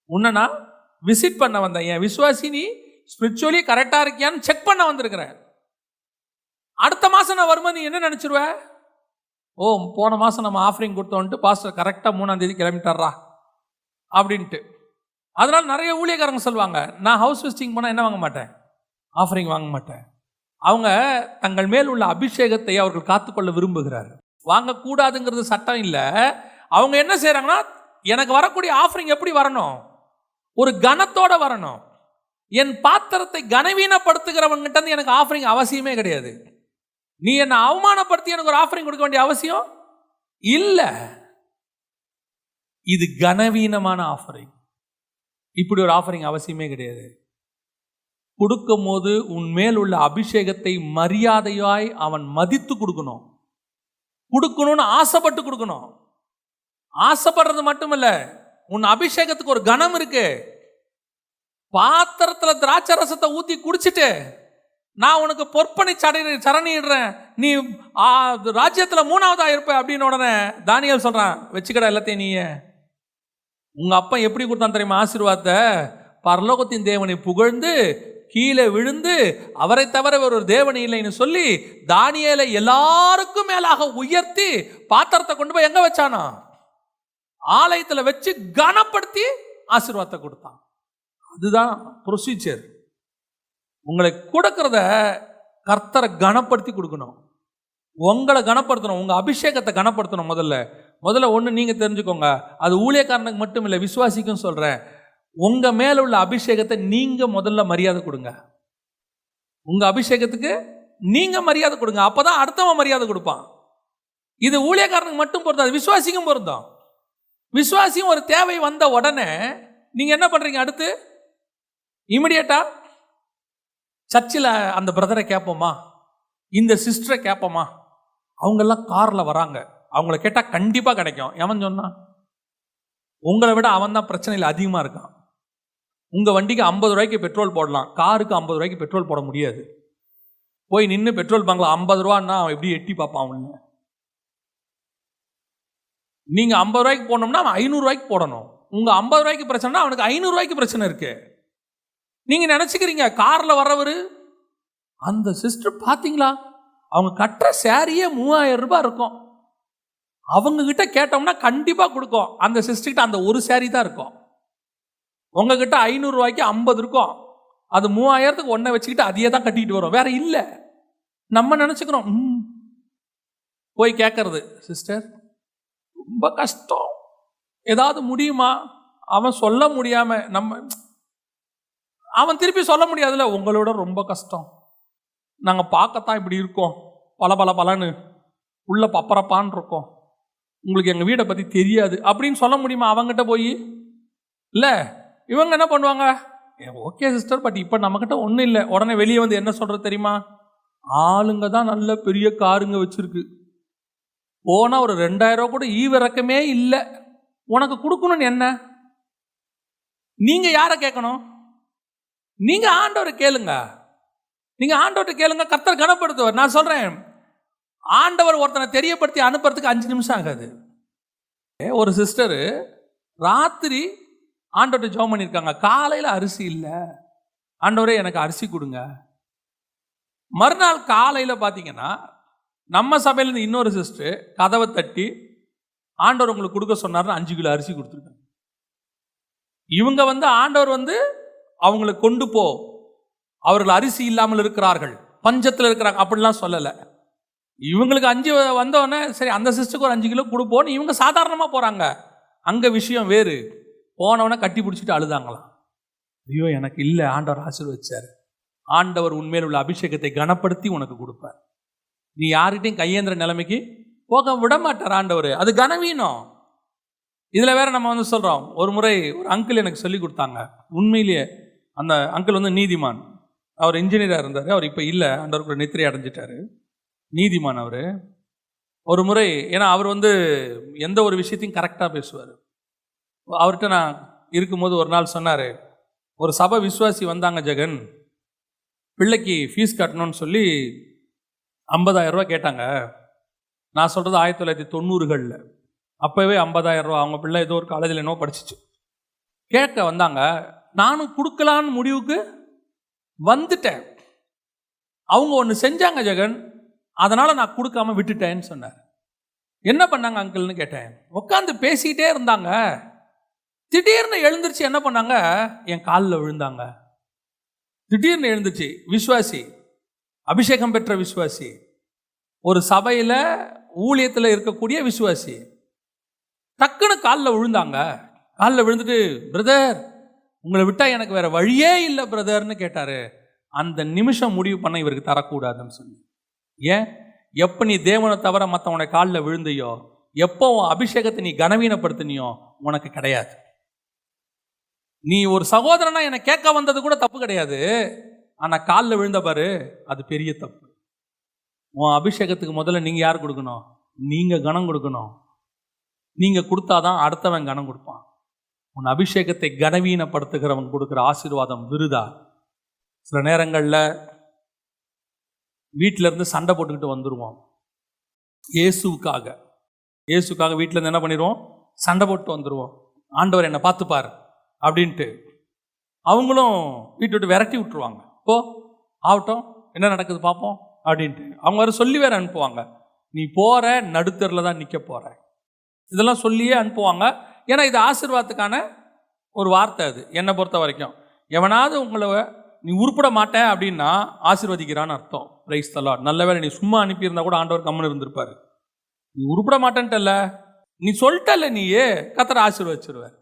உன்னை நான் விசிட் பண்ண வந்தேன். என் விசுவாசி நீ ஸ்பிரிச்சுவலி கரெக்டாக இருக்கியான்னு செக் பண்ண வந்திருக்கிறேன். அடுத்த மாதம் நான் வரும்போது நீ என்ன நினச்சிருவ? ஓ, போன மாதம் நம்ம ஆஃபரிங் கொடுத்தோன்ட்டு பாஸ்டர் கரெக்டாக 3ஆம் தேதி கிளம்பிட்டாரா அப்படின்ட்டு. அதனால் நிறைய ஊழியக்காரங்க சொல்லுவாங்க, நான் ஹவுஸ் விசிட்டிங் போனால் என்ன வாங்க மாட்டேன், ஆஃபரிங் வாங்க மாட்டேன். அவங்க தங்கள் மேல் உள்ள அபிஷேகத்தை அவர்கள் காத்துக்கொள்ள விரும்புகிறார். வாங்கக்கூடாதுங்கிறது சட்டம் இல்லை. அவங்க என்ன செய்கிறாங்கன்னா, எனக்கு வரக்கூடிய ஆஃபரிங் எப்படி வரணும், ஒரு கனத்தோட வரணும். என் பாத்திரத்தை கனவீனப்படுத்துகிறவங்கிட்ட எனக்கு ஆஃபரிங் அவசியமே கிடையாது. நீ என்னை அவமானப்படுத்தி எனக்கு ஒரு ஆஃபரிங் கொடுக்க வேண்டிய அவசியம் இல்லை. இது கனவீனமான ஆஃபரிங். இப்படி ஒரு ஆஃபரிங் அவசியமே கிடையாது. கொடுக்கும் போது உன் மேல் உள்ள அபிஷேகத்தை மரியாதையாய் அவன் மதித்து கொடுக்கணும். கொடுக்கணும்னு ஆசைப்பட்டு கொடுக்கணும். ஆசைப்படுறது மட்டுமல்ல, உன் அபிஷேகத்துக்கு ஒரு கனம் இருக்கு. பாத்திரத்துல திராட்சை ரசத்தை ஊத்தி குடிச்சிட்டு நான் உனக்கு பொற்பனை சரணிடுறேன், நீ ராஜ்யத்துல 3ஆவதா இருப்ப அப்படின்னு உடனே தானியேல் சொல்றான், வச்சுக்கடா எல்லாத்தையும். நீ உங்க அப்பா எப்படி கொடுத்தான் தெரியுமா ஆசீர்வாதத்தை? பரலோகத்தின் தேவனை புகழ்ந்து கீழே விழுந்து அவரை தவிர ஒரு தேவன் இல்லைன்னு சொல்லி தானியேலை எல்லாருக்கும் மேலாக உயர்த்தி பாத்திரத்தை கொண்டு போய் எங்க வச்சானா? ஆலயத்துல வச்சு கனப்படுத்தி ஆசீர்வாதத்தை கொடுத்தான். அதுதான் ப்ரொசீஜர். உங்களை கொடுக்கறத கர்த்தரை கனப்படுத்தி கொடுக்கணும். உங்களை கனப்படுத்தணும், உங்க அபிஷேகத்தை கனப்படுத்தணும். முதல்ல ஒன்று நீங்க தெரிஞ்சுக்கோங்க, அது ஊழியக்காரனுக்கு மட்டும் இல்லை, விசுவாசிக்கும் சொல்றேன். உங்க மேல உள்ள அபிஷேகத்தை நீங்க முதல்ல மரியாதை கொடுங்க. உங்க அபிஷேகத்துக்கு நீங்க மரியாதை கொடுங்க. அப்பதான் அடுத்தவன் மரியாதை கொடுப்பான். இது ஊழியக்காரனுக்கு மட்டும் பொருந்தாது, விசுவாசிக்கும் பொருந்தும். விசுவாசியும் ஒரு தேவை வந்த உடனே நீங்க என்ன பண்றீங்க? அடுத்து இமிடியேட்டா சர்ச்சில் அந்த பிரதரை கேட்போமா, இந்த சிஸ்டரை கேட்போமா, அவங்கெல்லாம் காரில் வராங்க, அவங்கள கேட்டால் கண்டிப்பாக கிடைக்கும். எவன் சொன்னா? உங்களை விட அவன் தான் பிரச்சனையில் அதிகமாக இருக்கான். உங்கள் வண்டிக்கு 50 ரூபாய்க்கு பெட்ரோல் போடலாம், காருக்கு 50 ரூபாய்க்கு பெட்ரோல் போட முடியாது. போய் நின்று பெட்ரோல் பங்கில் 50 ரூபான்னா அவன் எப்படி எட்டி பார்ப்பான் அவனு? நீங்கள் 50 ரூபாய்க்கு போடணும்னா அவன் 500 ரூபாய்க்கு போடணும். உங்கள் 50 ரூபாய்க்கு பிரச்சனைனா அவனுக்கு 500 ரூபாய்க்கு பிரச்சனை இருக்கு. நீங்கள் நினச்சிக்கிறீங்க காரில் வர்றவர் அந்த சிஸ்டர் பார்த்தீங்களா, அவங்க கட்டுற சாரியே 3000 ரூபாய் இருக்கும். அவங்கக்கிட்ட கேட்டோம்னா கண்டிப்பாக கொடுக்கும். அந்த சிஸ்டர்கிட்ட அந்த ஒரு சாரி தான் இருக்கும். உங்ககிட்ட 500 ரூபாய்க்கு 50 இருக்கும். அது 3000க்கு ஒன்றை வச்சுக்கிட்டு அதையே தான் கட்டிக்கிட்டு வரும், வேற இல்லை. நம்ம நினச்சிக்கிறோம். போய் கேட்கறது, சிஸ்டர் ரொம்ப கஷ்டம், ஏதாவது முடியுமா? அவன் சொல்ல முடியாம அவன் திருப்பி சொல்ல முடியாதுல்ல, உங்களோட ரொம்ப கஷ்டம், நாங்கள் பார்க்கத்தான் இப்படி இருக்கோம், பலன்னு உள்ள பப்பரப்பான் இருக்கோம், உங்களுக்கு எங்கள் வீடை பற்றி தெரியாது அப்படின்னு சொல்ல முடியுமா அவங்ககிட்ட போய்? இல்லை, இவங்க என்ன பண்ணுவாங்க, ஓகே சிஸ்டர், பட் இப்போ நம்மக்கிட்ட ஒன்றும் இல்லை. உடனே வெளியே வந்து என்ன சொல்கிறது தெரியுமா? ஆளுங்க தான் நல்ல பெரிய காருங்க வச்சுருக்கு, போனால் ஒரு 2000 ரூபா கூட ஈவிரக்கமே இல்லை, உனக்கு கொடுக்கணும்னு என்ன? நீங்கள் யாரை கேட்கணும்? நீங்கள் ஆண்டவரை கேளுங்க. நீங்கள் ஆண்டவர்கிட்ட கேளுங்க, கர்த்தர் கனப்படுத்துவார். நான் சொல்கிறேன், ஆண்டவர் ஒருத்தனை தெரியப்படுத்தி அனுப்புறதுக்கு 5 நிமிஷம் ஆகாது. ஒரு சிஸ்டரு ராத்திரி ஆண்டவர்கிட்ட ஜெபம் பண்ணியிருக்காங்க, காலையில் அரிசி இல்லை, ஆண்டவரே எனக்கு அரிசி கொடுங்க. மறுநாள் காலையில் பார்த்தீங்கன்னா நம்ம சபையிலேருந்து இன்னொரு சிஸ்டர் கதவை தட்டி ஆண்டவர் உங்களுக்கு கொடுக்க சொன்னார்னு 5 கிலோ அரிசி கொடுத்துருக்காங்க. இவங்க ஆண்டவர் அவங்களுக்கு கொண்டு போ, அவர்கள் அரிசி இல்லாமல் இருக்கிறார்கள், பஞ்சத்தில் இருக்கிறாங்க அப்படிலாம் சொல்லலை. இவங்களுக்கு 5 வந்தோடனே சரி அந்த சிஸ்டருக்கு ஒரு 5 கிலோ கொடுப்போன்னு இவங்க சாதாரணமாக போகிறாங்க. அங்கே விஷயம் வேறு. போனவொடனே கட்டி பிடிச்சிட்டு அழுதாங்களாம், ஐயோ எனக்கு இல்லை, ஆண்டவர் ஆசீர்வதிச்சார். ஆண்டவர் உண்மையில் உள்ள அபிஷேகத்தை கனப்படுத்தி உனக்கு கொடுப்பார். நீ யார்கிட்டையும் கையேந்திர நிலைமைக்கு போக விட மாட்டார் ஆண்டவர். அது கனவீனம். இதில் வேற நம்ம சொல்கிறோம். ஒரு முறை ஒரு அங்கிள் எனக்கு சொல்லி கொடுத்தாங்க, உண்மையிலேயே அந்த அங்கிள் நீதிமான். அவர் இன்ஜினியராக இருந்தார், அவர் இப்போ இல்லை, ஆண்டவருக்குள்ள நித்திரை அடைஞ்சிட்டாரு. நீதிமான் அவர். ஒரு முறை, ஏன்னா அவர் எந்த ஒரு விஷயத்தையும் கரெக்டாக பேசுவார். அவர்கிட்ட நான் இருக்கும்போது ஒரு நாள் சொன்னார், ஒரு சபை விசுவாசி வந்தாங்க ஜெகன், பிள்ளைக்கு ஃபீஸ் கட்டணும்னு சொல்லி 50,000 ரூபா கேட்டாங்க. நான் சொல்கிறது 1990களில். அப்போவே 50,000 ரூபா. அவங்க பிள்ளை ஏதோ ஒரு காலேஜில் என்னவோ படிச்சிச்சு. கேட்க வந்தாங்க. நானும் கொடுக்கலான்னு முடிவுக்கு வந்துட்டேன். அவங்க ஒன்று செஞ்சாங்க ஜெகன், அதனால் நான் கொடுக்காம விட்டுட்டேன்னு சொன்னார். என்ன பண்ணாங்க அங்கிள்னு கேட்டேன். உட்காந்து பேசிக்கிட்டே இருந்தாங்க. திடீர்னு எழுந்திருச்சு என்ன பண்ணாங்க, என் காலில் விழுந்தாங்க. திடீர்னு எழுந்துச்சு. விசுவாசி, அபிஷேகம் பெற்ற விசுவாசி, ஒரு சபையில் ஊழியத்தில் இருக்கக்கூடிய விசுவாசி, டக்குன்னு காலில் விழுந்தாங்க. காலில் விழுந்துட்டு, பிரதர் உங்களை விட்டால் எனக்கு வேற வழியே இல்லை பிரதர்னு கேட்டார். அந்த நிமிஷம் முடிவு பண்ண இவருக்கு தரக்கூடாதுன்னு சொல்லி. ஏன்? எப்போ நீ தேவனை தவிர மற்றவனை காலில் விழுந்தையோ, எப்போ உன் அபிஷேகத்தை நீ கனவீனப்படுத்தினியோ உனக்கு கிடையாது. நீ ஒரு சகோதரனா என்னை கேட்க வந்தது கூட தப்பு கிடையாது, ஆனால் காலில் விழுந்த பாரு, அது பெரிய தப்பு. உன் அபிஷேகத்துக்கு முதல்ல நீங்கள் யார் கொடுக்கணும்? நீங்கள் கனம் கொடுக்கணும். நீங்கள் கொடுத்தாதான் அடுத்தவன் கனம் கொடுப்பான். உன் அபிஷேகத்தை கனவீனப்படுத்துகிறவன் கொடுக்குற ஆசீர்வாதம் விருதா. சில நேரங்களில் வீட்டிலேருந்து சண்டை போட்டுக்கிட்டு வந்துடுவோம். இயேசுக்காக வீட்டிலேருந்து என்ன பண்ணிடுவோம்? சண்டை போட்டு வந்துடுவோம். ஆண்டவர் என்னை பார்த்துப்பார் அப்படின்ட்டு. அவங்களும் வீட்டை விட்டு விரட்டி விட்டுருவாங்க. ஆகட்டும், என்ன நடக்குது பார்ப்போம் அப்படின்ட்டு. அவங்க வேறு சொல்லி வேற அனுப்புவாங்க, நீ போகிற நடுத்தரில் தான் நிற்க போகிற. இதெல்லாம் சொல்லியே அனுப்புவாங்க. ஏன்னா இது ஆசீர்வாதத்துக்கான ஒரு வார்த்தை. அது என்னை பொறுத்த வரைக்கும், எவனாவது உங்களை நீ உருப்பட மாட்டேன் அப்படின்னா ஆசீர்வதிக்கிறான்னு அர்த்தம். Praise the Lord. நல்ல வேளை நீ சும்மா அனுப்பியிருந்தா கூட ஆண்டவர் கம்முன்னு இருந்திருப்பாரு. நீ உருப்பட மாட்டேன்ட்டல்ல, நீ சொல்லிட்டல்ல, நீயே கர்த்தர் ஆசீர்வதிச்சிருவார்.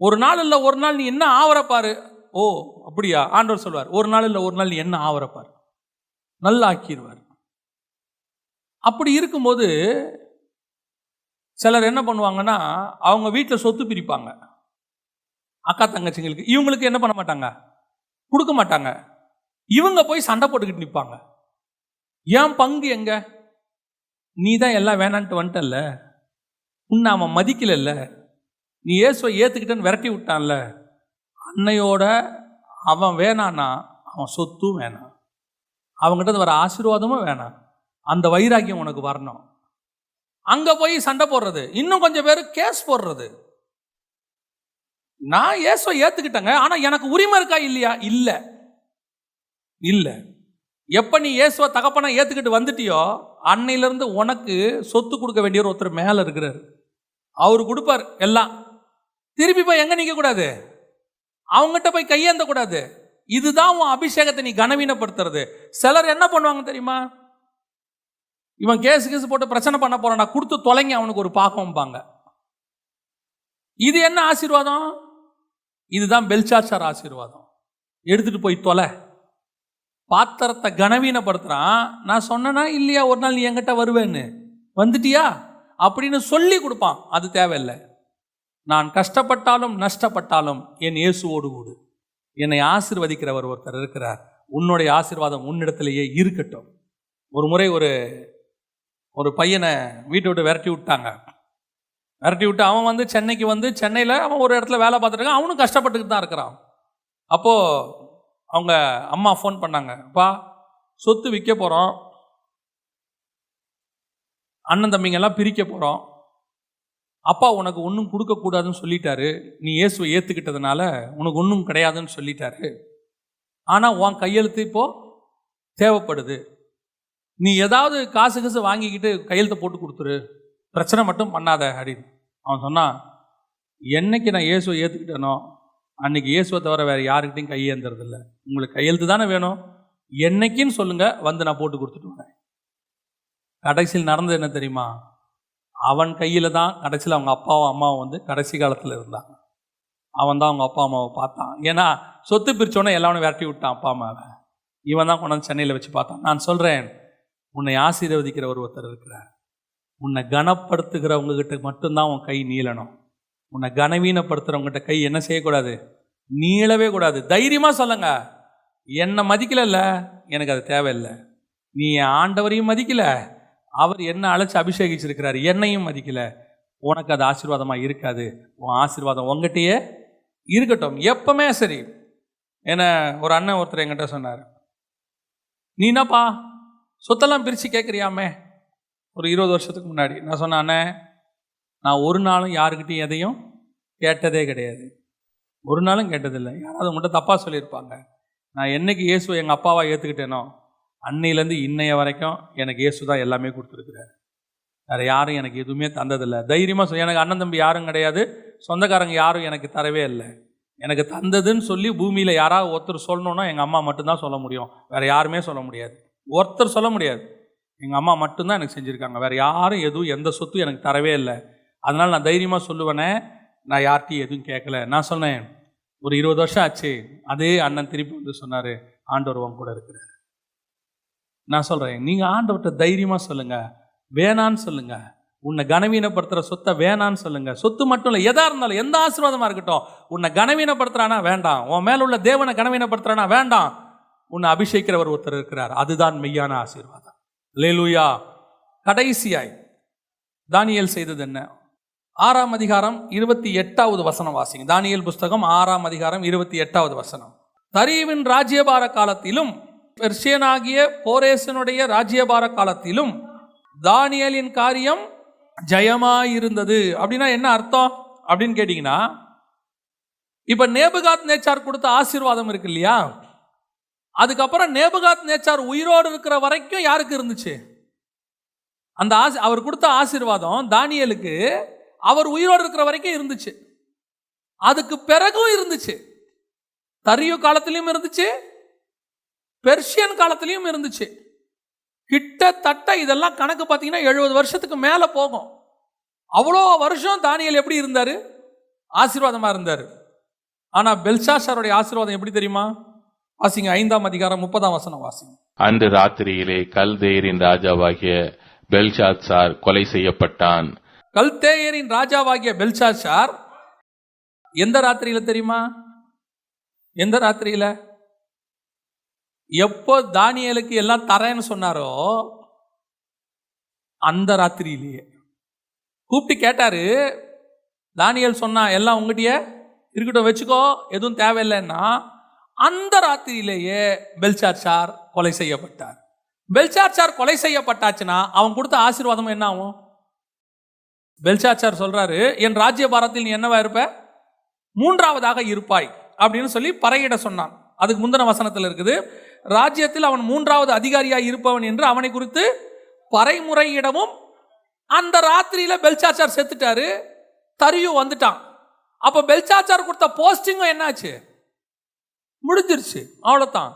ஒரு நாள் இல்லை ஒரு நாள் நீ என்ன ஆவரப்பாரு. ஓ அப்படியா? ஆண்டவர் சொல்வார், ஒரு நாள் இல்லை ஒரு நாள் நீ என்ன ஆவரப்பாரு, நல்லா ஆக்கிடுவார். அப்படி இருக்கும்போது சிலர் என்ன பண்ணுவாங்கன்னா, அவங்க வீட்டில் சொத்து பிரிப்பாங்க. அக்கா தங்கச்சிங்களுக்கு இவங்களுக்கு என்ன பண்ண மாட்டாங்க, கொடுக்க மாட்டாங்க. இவங்க போய் சண்டை போட்டுக்கிட்டு நிற்பாங்க. ஏன் பங்கு எங்க? நீ தான் எல்லாம் வேணான்ட்டு வந்துட்டல்ல, உன்னை அவன் மதிக்கல, நீ இயேசுவை ஏற்றுக்கிட்டேன்னு விரட்டி விட்டான்ல, அன்னையோட அவன் வேணான்னா அவன் சொத்தும் வேணாம், அவங்ககிட்ட வர ஆசீர்வாதமும் வேணாம். அந்த வைராக்கியம் உனக்கு வரணும். அங்கே போய் சண்டை போடுறது. இன்னும் கொஞ்சம் பேர் கேஸ் போடுறது. நான் இயேசுவை ஏற்றுக்கிட்டேங்க, ஆனால் எனக்கு உரிமை இருக்கா இல்லையா? இல்லை இல்லை. எப்போ நீ இயேசுவை தகப்பனா ஏற்றுக்கிட்டு வந்துட்டியோ அன்னையிலேருந்து உனக்கு சொத்து கொடுக்க வேண்டிய ஒருத்தர் மேலே இருக்கிறார். அவர் கொடுப்பார் எல்லாம். திருப்பி போய் எங்கே நிற்கக்கூடாது, அவங்ககிட்ட போய் கையேந்தக்கூடாது. இதுதான் உன் அபிஷேகத்தை நீ கனவீனப்படுத்துறது. சிலர் என்ன பண்ணுவாங்க தெரியுமா, இவன் கேஸ் போட்டு பிரச்சனை பண்ண போறான்டா, கொடுத்து தொலைங்க அவனுக்கு ஒரு பாக்கம்பாங்க. இது என்ன ஆசீர்வாதம்? இதுதான் பெல்சாட்சார் ஆசீர்வாதம். எடுத்துட்டு போய் தொலை. பாத்திரத்தை கனவீனப்படுத்துறான். நான் சொன்னா இல்லையா, ஒரு நாள் நீ என்கிட்ட வருவேன்னு, வந்துட்டியா அப்படின்னு சொல்லி கொடுப்பான். அது தேவையில்லை. நான் கஷ்டப்பட்டாலும் நஷ்டப்பட்டாலும் என் இயேசுவோடு கூடு. என்னை ஆசீர்வதிக்கிறவர் ஒருத்தர் இருக்கிறார். உன்னுடைய ஆசீர்வாதம் உன்னிடத்திலேயே இருக்கட்டும். ஒரு முறை ஒரு பையனை வீட்டை விட்டு விரட்டி விட்டாங்க. விரட்டி விட்டு அவன் வந்து சென்னைக்கு வந்து, சென்னையில் அவன் ஒரு இடத்துல வேலை பார்த்துட்டு இருக்கான். அவனும் கஷ்டப்பட்டுக்கிட்டு தான் இருக்கிறான். அப்போது அவங்க அம்மா ஃபோன் பண்ணாங்க, அப்பா சொத்து விற்க போகிறோம், அண்ணன் தம்பிங்கெல்லாம் பிரிக்க போகிறோம், அப்பா உனக்கு ஒன்றும் கொடுக்கக்கூடாதுன்னு சொல்லிட்டாரு, நீ இயேசுவை ஏற்றுக்கிட்டதுனால உனக்கு ஒன்றும் கிடையாதுன்னு சொல்லிட்டாரு, ஆனால் உன் கையெழுத்து இப்போது தேவைப்படுது, நீ ஏதாவது காசு வாங்கிக்கிட்டு கையெழுத்தை போட்டு கொடுத்துரு, பிரச்சனை மட்டும் பண்ணாத அப்படின்னு. அவன் சொன்னான், என்னைக்கு நான் இயேசுவை ஏற்றுக்கிட்டேனோ அன்னைக்கு இயேசுவை தவிர வேறு யாருக்கிட்டையும் கையேந்துறதில்லை. உங்களுக்கு கையெழுத்து தானே வேணும், என்னைக்குன்னு சொல்லுங்கள், வந்து நான் போட்டு கொடுத்துட்டு வரேன். கடைசியில் நடந்தது என்ன தெரியுமா? அவன் கையில் தான் கடைசியில் அவங்க அப்பாவும் அம்மாவும் வந்து கடைசி காலத்தில் இருந்தாங்க. அவன் தான் அவங்க அப்பா அம்மாவை பார்த்தான். ஏன்னா சொத்து பிரித்தோன்னே எல்லாரும் விரட்டி விட்டான் அப்பா அம்மாவை. இவன் தான் கொண்டாந்து சென்னையில் வச்சு பார்த்தான். நான் சொல்கிறேன், உன்னை ஆசீர்வதிக்கிற ஒருத்தர் இருக்கிறார். உன்னை கனப்படுத்துகிறவங்ககிட்ட மட்டும்தான் உன் கை நீளணும். உன்னை கனவீனப்படுத்துகிறவங்ககிட்ட கை என்ன செய்யக்கூடாது, நீளவே கூடாது. தைரியமாக சொல்லுங்க, என்னை மதிக்கலைல்ல, எனக்கு அது தேவையில்லை. நீ என் ஆண்டவரையும் மதிக்கலை, அவர் என்ன அழைச்சி அபிஷேகிச்சிருக்கிறார், என்னையும் மதிக்கலை, உனக்கு அது ஆசீர்வாதமாக இருக்காது. உன் ஆசீர்வாதம் உங்ககிட்டயே இருக்கட்டும் எப்பவுமே. சரி, என்ன ஒரு அண்ணன் ஒருத்தர் என்கிட்ட சொன்னார், நீ என்னப்பா சொத்தெல்லாம் பிரித்து கேட்குறியாமே, ஒரு 20 வருஷத்துக்கு முன்னாடி. நான் சொன்னேன், அண்ணே நான் ஒரு நாளும் யாருக்கிட்டையும் எதையும் கேட்டதே கிடையாது. ஒரு நாளும் கேட்டதில்லை. யாராவது உங்கள்கிட்ட தப்பாக சொல்லியிருப்பாங்க. நான் என்னைக்கு இயேசுவை எங்கள் அப்பாவாக ஏற்றுக்கிட்டேனோ அன்னையிலேருந்து இன்னைய வரைக்கும் எனக்கு இயேசு தான் எல்லாமே கொடுத்துருக்குறாரு. வேறு யாரும் எனக்கு எதுவுமே தந்ததில்லை. தைரியமாக எனக்கு அண்ணன் தம்பி யாரும் கிடையாது, சொந்தக்காரங்க யாரும் எனக்கு தரவே இல்லை. எனக்கு தந்ததுன்னு சொல்லி பூமியில் யாராவது ஒருத்தர் சொல்லணுன்னா எங்கள் அம்மா மட்டும்தான் சொல்ல முடியும். வேறு யாருமே சொல்ல முடியாது. ஒருத்தர் சொல்ல முடியாது. எங்கள் அம்மா மட்டும்தான் எனக்கு செஞ்சுருக்காங்க. வேறு யாரும் எதுவும் எந்த சொத்தும் எனக்கு தரவே இல்லை. அதனால் நான் தைரியமாக சொல்லுவேனே, நான் யார்கிட்டையும் எதுவும் கேட்கல. நான் சொன்னேன், ஒரு 20 வருஷம் ஆச்சு, அதே அண்ணன் திருப்பி வந்து சொன்னார், ஆண்டவர் உன் கூட இருக்கிறார். நான் சொல்கிறேன், நீங்கள் ஆண்டவர்கிட்ட தைரியமாக சொல்லுங்கள், வேணான்னு சொல்லுங்கள். உன்னை கனவீனப்படுத்துகிற சொத்தை வேணான்னு சொல்லுங்கள். சொத்து மட்டும் இல்லை, எதாக இருந்தாலும், எந்த ஆசீர்வாதமாக இருக்கட்டும், உன்னை கனவீனப்படுத்துகிறானா வேண்டாம். உன் மேலே உள்ள தேவனை கனவீனப்படுத்துகிறானா வேண்டாம். உன்னை அபிஷேக்கிறவர் ஒருத்தர் இருக்கிறார், அதுதான் மெய்யான ஆசீர்வாதம். அல்லேலூயா. கடைசியாய் தானியேல் செய்தது என்ன? 6ஆம் அதிகாரம் 28வது வசனம் வாசிங்க. தானியேல் புஸ்தகம் 6ஆம் அதிகாரம் 28வது வசனம். தரியுவின் ராஜ்யபார காலத்திலும் பெர்சியனாகிய கோரேசனுடைய ராஜ்யபார காலத்திலும் தானியேலின் காரியம் ஜெயமாயிருந்தது. அப்படின்னா என்ன அர்த்தம் அப்படின்னு கேட்டீங்கன்னா, இப்ப நேபுகாத் நேச்சார் கொடுத்த ஆசீர்வாதம் இருக்கு இல்லையா, அதுக்கப்புறம் நேபுகாத் நேச்சார் உயிரோடு இருக்கிற வரைக்கும் யாருக்கு இருந்துச்சு? அந்த அவர் கொடுத்த ஆசீர்வாதம் தானியேலுக்கு அவர் உயிரோடு இருக்கிற வரைக்கும் இருந்துச்சு. அதுக்கு பிறகும் இருந்துச்சு. தரியு காலத்திலையும் இருந்துச்சு, பெர்ஷியன் காலத்திலையும் இருந்துச்சு. கிட்டத்தட்ட இதெல்லாம் கணக்கு பார்த்தீங்கன்னா 70 வருஷத்துக்கு மேலே போகும். அவ்வளோ வருஷம் தானியேல் எப்படி இருந்தார்? ஆசீர்வாதமாக இருந்தார். ஆனால் பெல்ஷாத்சாருடைய ஆசீர்வாதம் எப்படி தெரியுமா? வாசிங்க 5ஆம் அதிகாரம் 30ஆம் வசனம் வாசிங்க. அன்று ராத்திரியிலே கல்தேயரின் ராஜாவாகிய பெல்ஷாத்சார் கொலை செய்யப்பட்டான். கல்தேயரின் ராஜாவாகிய பெல்ஷாத்சார் எந்த ராத்திரியில தெரியுமா? எந்த ராத்திரியில? எப்போ தானியேலுக்கு எல்லாம் தரேன்னு சொன்னாரோ அந்த ராத்திரியிலேயே கூப்பிட்டு கேட்டாரு. தானியேல் சொன்னா, எல்லாம் உங்ககிட்டயே இருக்கட்டும், வச்சுக்கோ, எதுவும் தேவையில்லைன்னா அந்த ராத்திரியிலேயே பெல்ஷாத்சார் கொலை செய்யப்பட்டார். பெல்ஷாத்சார் கொலை செய்யப்பட்டாச்சுன்னா அவன் கொடுத்த ஆசீர்வாதம் என்ன ஆகும்? பெல்ஷாத்சார் சொல்றாரு, என் ராஜ்யபாரத்தில் நீ என்னவா இருப்ப? 3ஆவதாக இருப்பாய் அப்படின்னு சொல்லி பறையிட சொன்னான். அதுக்கு முந்தின வசனத்தில் இருக்குது, ராஜ்யத்தில் அவன் 3ஆவது அதிகாரியாக இருப்பவன் என்று அவனை குறித்து பறைமுறையிடவும். அந்த ராத்திரியில பெல்ஷாத்சார் செத்துட்டாரு, தரியு வந்துட்டான். அப்ப பெல்ஷாத்சார் கொடுத்த போஸ்டிங்கும் என்னாச்சு? முடிஞ்சிருச்சு, அவ்வளவுதான்.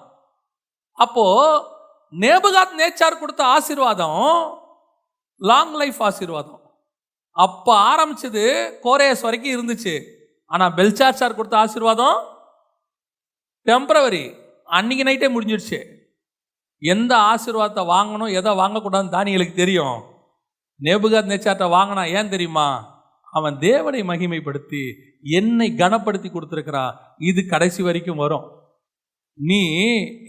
அப்போ நேபுகாத் நேச்சார் கொடுத்த ஆசீர்வாதம் லாங் லைஃப் ஆசீர்வாதம். அப்ப ஆரம்பிச்சது கோரேஸ் வரைக்கும் இருந்துச்சு. ஆனா பெல்ஷாத்சார் கொடுத்த ஆசீர்வாதம் டெம்பரவரி, அன்னைக்கு நைட்டே முடிஞ்சிருச்சு. எந்த ஆசீர்வாதத்தை வாங்கணும் எதை வாங்கக்கூடாதுன்னு தானியேலுக்கு தெரியும். நேபுகாத் நேச்சார்ட்ட வாங்கினா ஏன் தெரியுமா? அவன் தேவனை மகிமைப்படுத்தி என்னை கனப்படுத்தி கொடுத்துருக்கிறா, இது கடைசி வரைக்கும் வரும். நீ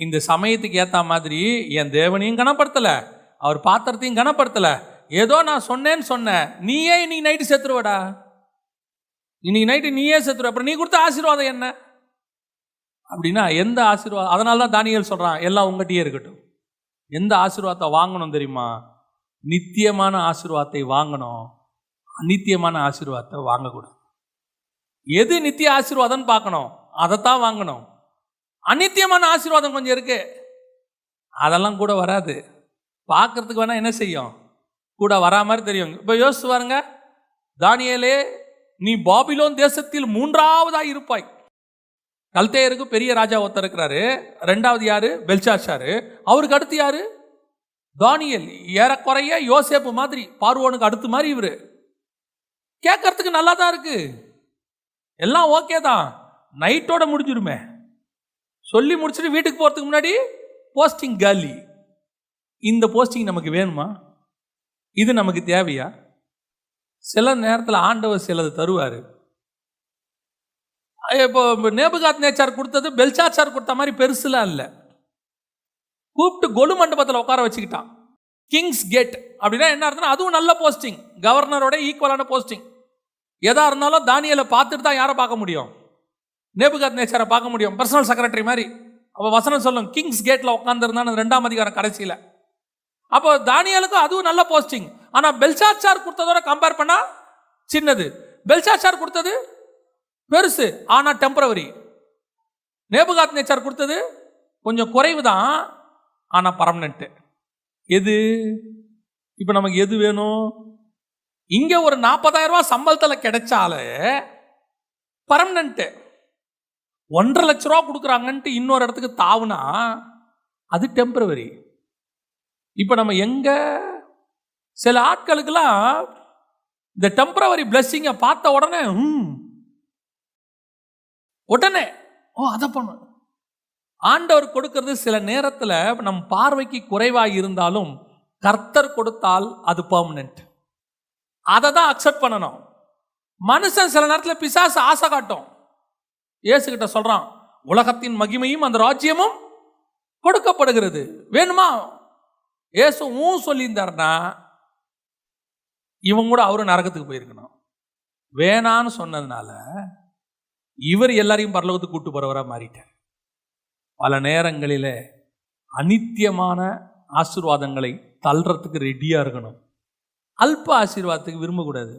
இந்த சமயத்துக்கு ஏற்ற மாதிரி என் தேவனையும் கனப்படுத்தலை, அவர் பாத்திரத்தையும் கனப்படுத்தலை, ஏதோ நான் சொன்னேன்னு சொன்னேன், நீயே இன்னைக்கு நைட்டு செத்துருவடா, இன்னைக்கு நைட்டு நீயே செத்துருவ, அப்புறம் நீ கொடுத்த ஆசீர்வாதம் என்ன அப்படின்னா எந்த ஆசீர்வாதம்? அதனால தான் தானியேல் சொல்கிறான், எல்லாம் உங்கள்கிட்டயே இருக்கட்டும். எந்த ஆசீர்வாதத்தை வாங்கணும் தெரியுமா? நித்தியமான ஆசீர்வாதத்தை வாங்கணும், அநித்தியமான ஆசீர்வாதத்தை வாங்கக்கூடாது. எது நித்திய ஆசீர்வாதம் பார்க்கணும், அதைத்தான் வாங்கணும். அநித்தியமான ஆசீர்வாதம் கொஞ்சம் இருக்கு, அதெல்லாம் கூட வராது. பார்க்கறதுக்கு வேணா என்ன செய்யும், கூட வரா மாதிரி தெரியும். இப்போ யோசிச்சு பாருங்க, தானியேலே நீ பாபிலோன் தேசத்தில் 3ஆவதா இருப்பாய். கல்தேயருக்கு பெரிய ராஜா ஒருத்தர் இருக்கிறாரு, 2வது யாரு? பெல்ஷாத்சாரு. அவருக்கு அடுத்து யாரு? தானியேல். ஏறக்குறைய யோசேப்பு மாதிரி, பார்வோனுக்கு அடுத்து மாதிரி இவரு. கேட்கறதுக்கு நல்லா தான் இருக்கு, எல்லாம் ஓகே தான், நைட்டோட முடிஞ்சிருமே. சொல்லி முடிச்சுட்டு வீட்டுக்கு போறதுக்கு முன்னாடி போஸ்டிங் காலி. இந்த போஸ்டிங் நமக்கு வேணுமா? இது நமக்கு தேவையா? சில நேரத்தில் ஆண்டவர் சிலது தருவார். இப்போ நேபுகாத் நேச்சார் கொடுத்தது பெல்ஷாத்சார் கொடுத்த மாதிரி பெருசுலாம் இல்லை. கூப்பிட்டு கொலு மண்டபத்தில் உட்கார வச்சுக்கிட்டான். கிங்ஸ் கேட் அப்படின்னா என்ன அர்த்தம்னா, அதுவும் நல்ல போஸ்டிங், கவர்னரோட ஈக்குவலான போஸ்டிங். எதா இருந்தாலும் தானியேலை பார்த்துட்டு தான் யாரை பார்க்க முடியும்? நேபுகாத் நேச்சாரை பார்க்க முடியும், பர்சனல் செக்ரட்டரி மாதிரி. அப்போ வசனம் சொல்லும், கிங்ஸ் கேட்ல உட்காந்துருந்தான் 2ஆம் அதிகாரம் கடைசியில். அப்போ தானியேலுக்கும் அதுவும் நல்ல போஸ்டிங். ஆனால் பெல்ஷாத்சார் கொடுத்ததோட கம்பேர் பண்ணா சின்னது. பெல்ஷாத்சார் கொடுத்தது பெருசு, ஆனா டெம்பரவரி. நேபுகாத்நேச்சார் கொடுத்தது கொஞ்சம் குறைவு தான், ஆனா பர்மனெண்ட். எது இப்ப நமக்கு எது வேணும்? இங்க ஒரு 40,000 ரூபாய் சம்பளத்துல கிடைச்சாலே பர்மனெண்ட். 1.5 லட்ச ரூபா கொடுக்குறாங்கன்ட்டு இன்னொரு இடத்துக்கு தாவுனா அது டெம்பரவரி. இப்ப நம்ம எங்க சில ஆட்களுக்கெல்லாம் இந்த டெம்பரவரி பிளெஸிங்கை பார்த்த உடனே அதை பண்ண. ஆண்டவர் கொடுக்கிறது சில நேரத்தில் நம் பார்வைக்கு குறைவாக இருந்தாலும் கர்த்தர் கொடுத்தால் அது பெர்மனன்ட். அதை தான் அக்செப்ட் பண்ணணும். மனுஷன் சில நேரத்தில் பிசாசு ஆசை காட்டும். இயேசுகிட்ட சொல்றான், உலகத்தின் மகிமையும் அந்த ராஜ்யமும் கொடுக்கப்படுகிறது, வேணுமா? இயேசு சொல்லியிருந்தாருன்னா இவங்க கூட அவரும் நரகத்துக்கு போயிருக்கணும். வேணான்னு சொன்னதுனால இவர் எல்லாரையும் பரலோகத்துக்கு கூட்டு போறவரா மாறிட்டார். பல நேரங்களில் அநித்தியமான ஆசீர்வாதங்களை தள்ளுறதுக்கு ரெடியா இருக்கணும். அல்ப ஆசீர்வாதத்துக்கு விரும்பக்கூடாது.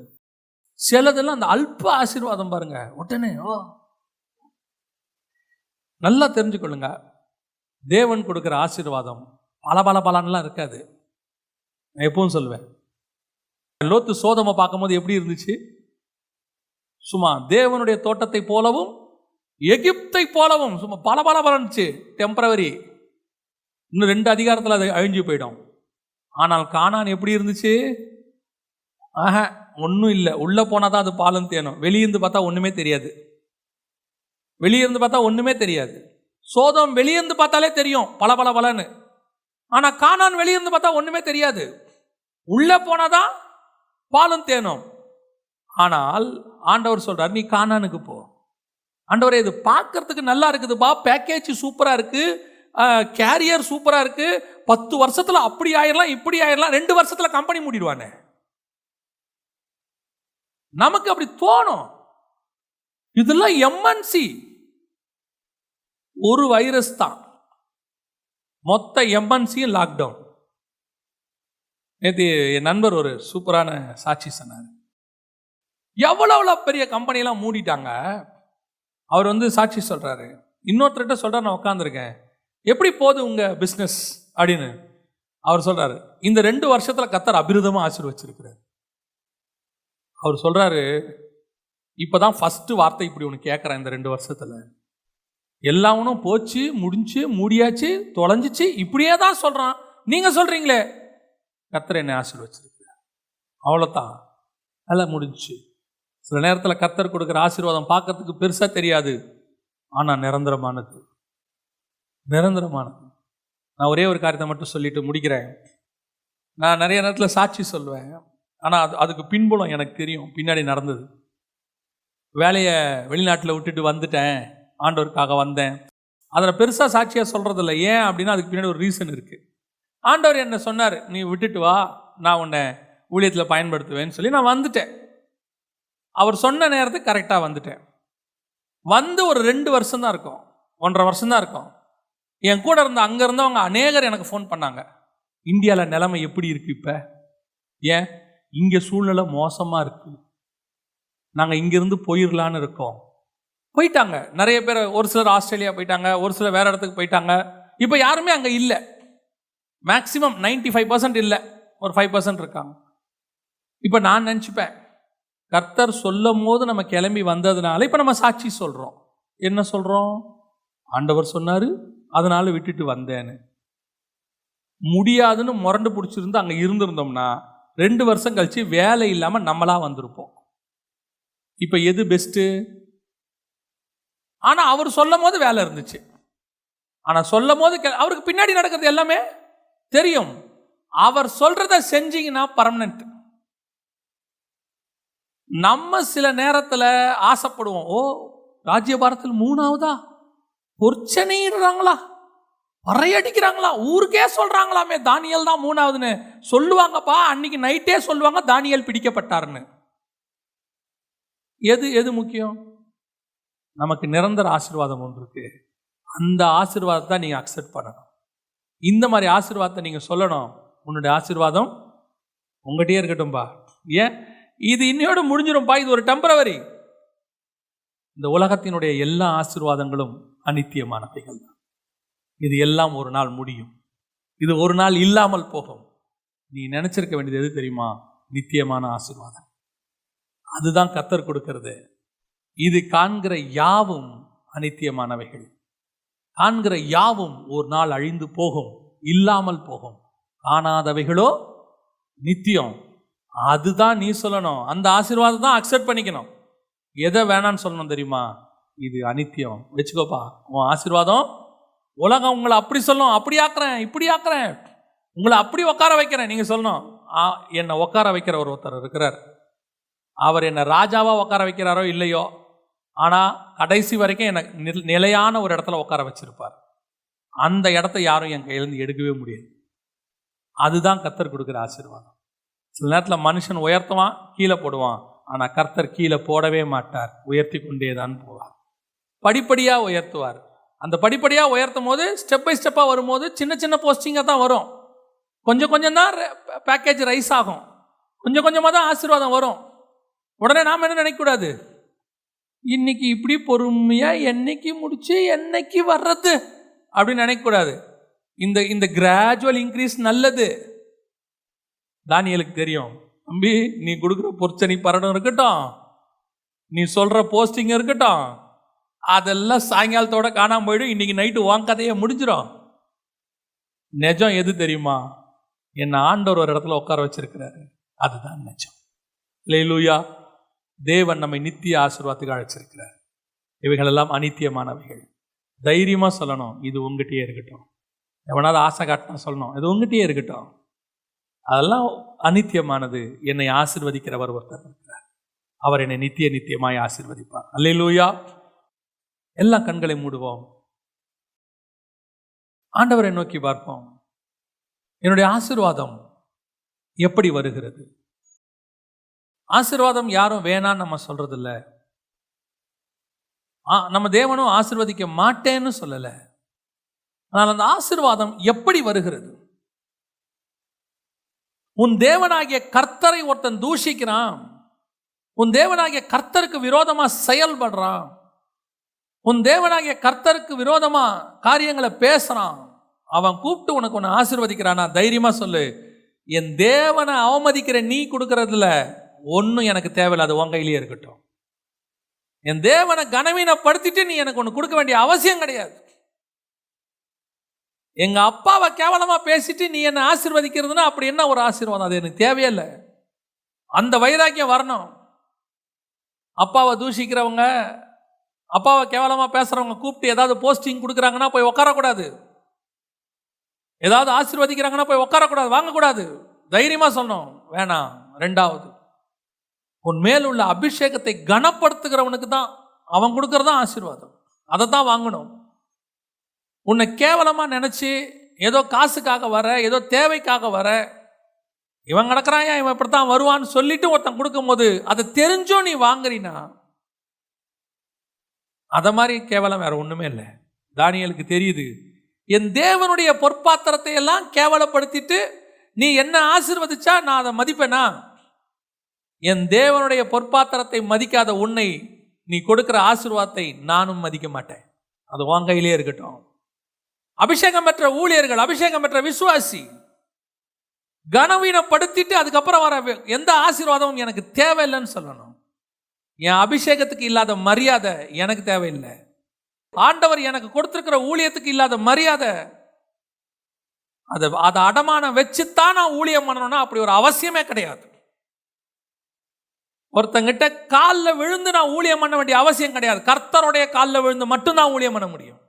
சிலதெல்லாம் அந்த அல்ப ஆசீர்வாதம் பாருங்க, உடனே நல்லா தெரிஞ்சுக்கொள்ளுங்க. தேவன் கொடுக்கிற ஆசீர்வாதம் பலன்லாம் இருக்காது. நான் எப்பவும் சொல்லுவேன், லோத்து சோதமை பார்க்கும்போது எப்படி இருந்துச்சு? சும்மா தேவனுடைய தோட்டத்தை போலவும் எகிப்தை போலவும் சும்மா பலன்னுச்சு. டெம்பரவரி. இன்னும் 2 அதிகாரத்தில் அது அழிஞ்சு போயிடும். ஆனால் கானான் எப்படி இருந்துச்சு? ஒன்றும் இல்லை. உள்ள போனாதான் அது பாலும் தேனும். வெளியிருந்து பார்த்தா ஒண்ணுமே தெரியாது. ஒண்ணுமே தெரியாது. சோதம் வெளியிருந்து பார்த்தாலே தெரியும் பலன்னு. ஆனா கானான் வெளியிருந்து பார்த்தா ஒண்ணுமே தெரியாது. உள்ள போனாதான் பாலும் தேனும். ஆனால் ஆண்டவர் சொல்றார், நீ கானானுக்கு போ. ஆண்டவரே, இது பார்க்கறதுக்கு நல்லா இருக்குதுப்பா, பேக்கேஜ் சூப்பரா இருக்கு, கேரியர் சூப்பரா இருக்கு, 10 வருஷத்துல அப்படி ஆயிரலாம் இப்படி ஆயிரலாம், 2 வருஷத்துல கம்பெனி மூடிடுவானே. நமக்கு அப்படி தோணும். இதெல்லாம் எம்என்சி. ஒரு வைரஸ் தான், மொத்த எம்என்சியும் லாக்டவுன். நேற்று என் நண்பர் ஒரு சூப்பரான சாட்சி சொன்னார். எவ்வளவு பெரிய கம்பெனியெல்லாம் மூடிட்டாங்க. அவர் சாட்சி சொல்றாரு. இன்னொருத்தர்கிட்ட சொல்றாரு, நான் உட்காந்துருக்கேன், எப்படி போகுது உங்க பிஸ்னஸ் அப்படின்னு. அவர் சொல்றாரு, இந்த 2 வருஷத்துல கர்த்தர் அபிரிதமா ஆசீர்வச்சிருக்கிறார். அவர் சொல்றாரு, இப்பதான் ஃபர்ஸ்ட் வார்த்தை இப்படி ஒன்று கேட்கறேன். இந்த 2 வருஷத்துல எல்லாவனும் போச்சு, முடிஞ்சு, மூடியாச்சு, தொலைஞ்சிச்சு, இப்படியே தான் சொல்றான். நீங்க சொல்றீங்களே கர்த்தர் என்னை ஆசீர்வச்சிருக்கிறார், அவ்வளோதான், எல்லாம் முடிஞ்சு. சில நேரத்தில் கர்த்தர் கொடுக்குற ஆசீர்வாதம் பார்க்கறதுக்கு பெருசா தெரியாது, ஆனா நிரந்தரமானது. நான் ஒரே ஒரு காரியத்தை மட்டும் சொல்லிட்டு முடிக்கிறேன். நான் நிறைய நேரத்தில் சாட்சி சொல்லுவேன், ஆனால் அதுக்கு பின்புலம் எனக்கு தெரியும், பின்னாடி நடந்தது. வேலையை வெளிநாட்டில் விட்டுட்டு வந்துட்டேன், ஆண்டவருக்காக வந்தேன். அதில் பெருசாக சாட்சியாக சொல்கிறதில்ல. ஏன் அப்படின்னா அதுக்கு பின்னாடி ஒரு ரீசன் இருக்குது. ஆண்டவர் என்ன சொன்னார், நீ விட்டுட்டு வா, நான் உன்னை ஊழியத்தில் பயன்படுத்துவேன்னு சொல்லி நான் வந்துட்டேன். அவர் சொன்ன நேரத்துக்கு கரெக்டாக வந்துட்டேன். வந்து ஒரு 2 வருஷம் தான் இருக்கும், 1.5 வருஷம் தான் இருக்கும். என் கூட இருந்த அங்கே இருந்தவங்க அநேகர் எனக்கு ஃபோன் பண்ணாங்க, இந்தியாவில் நிலைமை எப்படி இருக்குது இப்போ, ஏன் இங்கே சூழ்நிலை மோசமாக இருக்குது, நாங்கள் இங்கேருந்து போயிடலான்னு இருக்கோம். போயிட்டாங்க நிறைய பேர். ஒரு சிலர் ஆஸ்திரேலியா போயிட்டாங்க, ஒரு சிலர் வேறு இடத்துக்கு போயிட்டாங்க. இப்போ யாருமே அங்கே இல்லை. மேக்சிமம் 95% இல்லை, ஒரு 5% இருக்காங்க. இப்போ நான் நினச்சிப்பேன், கர்த்தர் சொல்லும் போது நம்ம கிளம்பி வந்ததுனால இப்போ நம்ம சாட்சி சொல்கிறோம். என்ன சொல்கிறோம்? ஆண்டவர் சொன்னார், அதனால விட்டுட்டு வந்தேன்னு. முடியாதுன்னு முரண்டு பிடிச்சிருந்து அங்கே இருந்திருந்தோம்னா 2 வருஷம் கழிச்சு வேலை இல்லாமல் நம்மளா வந்திருப்போம். இப்போ எது பெஸ்ட்டு? ஆனால் அவர் சொல்லும் போது வேலை இருந்துச்சு. ஆனால் சொல்லும் போது அவருக்கு பின்னாடி நடக்கிறது எல்லாமே தெரியும். அவர் சொல்றத செஞ்சீங்கன்னா பர்மனன்ட். நம்ம சில நேரத்தில் ஆசைப்படுவோம், ராஜ்யபாரத்தில் 3ஆவதா, பொற்சனையிடுறாங்களா, பறையடிக்கிறாங்களா, ஊருக்கே சொல்றாங்களாமே தானியேல் தான் 3ஆவதுன்னு சொல்லுவாங்கப்பா. அன்னைக்கு நைட்டே சொல்லுவாங்க தானியேல் பிடிக்கப்பட்டாருன்னு. எது முக்கியம்? நமக்கு நிரந்தர ஆசீர்வாதம் ஒன்று இருக்கு, அந்த ஆசீர்வாதத்தை நீங்க அக்செப்ட் பண்ணணும். இந்த மாதிரி ஆசீர்வாதத்தை நீங்க சொல்லணும், உன்னுடைய ஆசீர்வாதம் உங்ககிட்டயே இருக்கட்டும்பா. ஏன் இது இன்னையோட முடிஞ்சிடும்பா, இது ஒரு டெம்பரவரி. இந்த உலகத்தினுடைய எல்லா ஆசீர்வாதங்களும் அநித்தியமானவைகள் தான். இது எல்லாம் ஒரு நாள் முடியும். இது ஒரு நாள் இல்லாமல் போகும். நீ நினைச்சிருக்க வேண்டியது எது தெரியுமா? நித்தியமான ஆசீர்வாதம். அதுதான் கர்த்தர் கொடுக்கிறது. இது காண்கிற யாவும் அநித்தியமானவைகள். காண்கிற யாவும் ஒரு நாள் அழிந்து போகும், இல்லாமல் போகும். காணாதவைகளோ நித்தியம். அதுதான் நீ சொல்லணும். அந்த ஆசீர்வாதம் தான் அக்செப்ட் பண்ணிக்கணும். எதை வேணான்னு சொல்லணும் தெரியுமா? இது அநித்தியம், வச்சுக்கோப்பா உன் ஆசீர்வாதம். உலகம் உங்களை அப்படி சொல்லும், அப்படி ஆக்குறேன், இப்படி ஆக்குறேன், உங்களை அப்படி உட்கார வைக்கிறேன். நீங்க சொல்லணும், என்னை உட்கார வைக்கிற ஒருத்தர் இருக்கிறார். அவர் என்னை ராஜாவா உட்கார வைக்கிறாரோ இல்லையோ, ஆனா கடைசி வரைக்கும் என்னை நிலையான ஒரு இடத்துல உட்கார வச்சிருப்பார். அந்த இடத்த யாரும் என் கையிலேருந்து எடுக்கவே முடியாது. அதுதான் கர்த்தர் கொடுக்குற ஆசீர்வாதம். சில நேரத்தில் மனுஷன் உயர்த்துவான், கீழே போடுவான். ஆனால் கர்த்தர் கீழே போடவே மாட்டார், உயர்த்தி கொண்டே தான் போவார். படிப்படியாக உயர்த்துவார். அந்த படிப்படியாக உயர்த்தும் போது ஸ்டெப் பை ஸ்டெப்பாக வரும்போது சின்ன சின்ன போஸ்டிங்காக தான் வரும். கொஞ்சம் கொஞ்சம் தான் பேக்கேஜ் ரைஸ் ஆகும். கொஞ்சம் கொஞ்சமாக தான் ஆசீர்வாதம் வரும். உடனே நாம் என்ன நினைக்கக்கூடாது, இன்னைக்கு இப்படி பொறுமையாக என்னைக்கு முடிச்சு என்னைக்கு வர்றது அப்படின்னு நினைக்கக்கூடாது. இந்த கிராஜுவல் இன்க்ரீஸ் நல்லது. தானியேலுக்கு தெரியும், தம்பி நீ கொடுக்குற பொற்சனி பரடம் இருக்கட்டும், நீ சொல்ற போஸ்டிங் இருக்கட்டும், அதெல்லாம் சாயங்காலத்தோட காணாம போயிடும். இன்னைக்கு நைட்டு உன் கதையை முடிஞ்சிடும். நிஜம் எது தெரியுமா? என்ன ஆண்டவர் ஒரு இடத்துல உட்கார வச்சிருக்கிறாரு, அதுதான் நிஜம். அல்லேலூயா. தேவன் நம்மை நித்திய ஆசீர்வாதத்துக்கு அழைச்சிருக்கிறார். இவைகள் எல்லாம் அநித்தியமானவைகள். தைரியமா சொல்லணும், இது உங்ககிட்டயே இருக்கட்டும். எவனாவது ஆசை காட்டினா சொல்லணும், இது உங்ககிட்டயே இருக்கட்டும். அதெல்லாம் அநித்தியமானது. என்னை ஆசீர்வதிக்கிறவர் ஒருத்தர் இருக்கிறார். அவர் என்னை நித்தியமாய் ஆசீர்வதிப்பார். அல்லேலூயா. எல்லா கண்களை மூடுவோம், ஆண்டவரை நோக்கி பார்ப்போம். என்னுடைய ஆசீர்வாதம் எப்படி வருகிறது? ஆசீர்வாதம் யாரும் வேணான்னு நம்ம சொல்றது இல்லை. நம்ம தேவனும் ஆசீர்வதிக்க மாட்டேன்னு சொல்லல. ஆனால் அந்த ஆசீர்வாதம் எப்படி வருகிறது? உன் தேவனாகிய கர்த்தரை ஒருத்தன் தூஷிக்கிறான், உன் தேவனாகிய கர்த்தருக்கு விரோதமா செயல்படுறான், உன் தேவனாகிய கர்த்தருக்கு விரோதமா காரியங்களை பேசுறான், அவன் கூப்பிட்டு உனக்கு ஒன்று ஆசீர்வதிக்கிறானா, தைரியமா சொல்லு, என் தேவனை அவமதிக்கிற நீ கொடுக்கறதுல ஒன்றும் எனக்கு தேவையில்லை, அது உன் கையிலேயே இருக்கட்டும். என் தேவனை கனவீனப்படுத்திட்டு நீ எனக்கு ஒன்று கொடுக்க வேண்டிய அவசியம் கிடையாது. எங்க அப்பாவை கேவலமா பேசிட்டு நீ என்ன ஆசீர்வதிக்கிறதுனா அப்படி என்ன ஒரு ஆசீர்வாதம்? அது எனக்கு தேவையில்லை. அந்த வைராக்கியம் வரணும். அப்பாவை தூஷிக்கிறவங்க, அப்பாவை கேவலமா பேசுறவங்க கூப்பிட்டு ஏதாவது போஸ்டிங் கொடுக்குறாங்கன்னா போய் உட்காரக்கூடாது. ஏதாவது ஆசீர்வதிக்கிறாங்கன்னா போய் உட்காரக்கூடாது, வாங்கக்கூடாது. தைரியமா சொல்லணும், வேணாம். ரெண்டாவது, உன் மேல் உள்ள அபிஷேகத்தை கனப்படுத்துகிறவனுக்கு தான் அவன் கொடுக்கறதான் ஆசீர்வாதம். அதை தான் வாங்கணும். உன்னை கேவலமா நினைச்சு ஏதோ காசுக்காக வர, ஏதோ தேவைக்காக வர, இவன் கிடக்குறான் இவன் இப்படித்தான் வருவான்னு சொல்லிட்டு ஒருத்தன் கொடுக்கும் போது அதை தெரிஞ்சோ நீ வாங்குறீனா, அத மாதிரி கேவலம் வேற ஒண்ணுமே இல்லை. தானியேலுக்கு தெரியுது, என் தேவனுடைய பொற்பாத்திரத்தை எல்லாம் கேவலப்படுத்திட்டு நீ என்ன ஆசீர்வதிச்சா நான் அதை மதிப்பேனா? என் தேவனுடைய பொற்பாத்திரத்தை மதிக்காத உன்னை நீ கொடுக்கிற ஆசீர்வாதத்தை நானும் மதிக்க மாட்டேன். அது உன் கையிலே இருக்கட்டும். அபிஷேகம் பெற்ற ஊழியர்கள், அபிஷேகம் பெற்ற விசுவாசி கனவீனப்படுத்திட்டு அதுக்கப்புறம் வர எந்த ஆசீர்வாதமும் எனக்கு தேவையில்லைன்னு சொல்லணும். என் அபிஷேகத்துக்கு இல்லாத மரியாதை எனக்கு தேவையில்லை. ஆண்டவர் எனக்கு கொடுத்திருக்கிற ஊழியத்துக்கு இல்லாத மரியாதை, அதை அடமானம் வச்சுத்தான் நான் ஊழியம் பண்ணணும்னா அப்படி ஒரு அவசியமே கிடையாது. ஒருத்தங்கிட்ட காலில் விழுந்து நான் ஊழியம் பண்ண வேண்டிய அவசியம் கிடையாது. கர்த்தருடைய காலில் விழுந்து மட்டும்தான் ஊழியம் பண்ண முடியும்.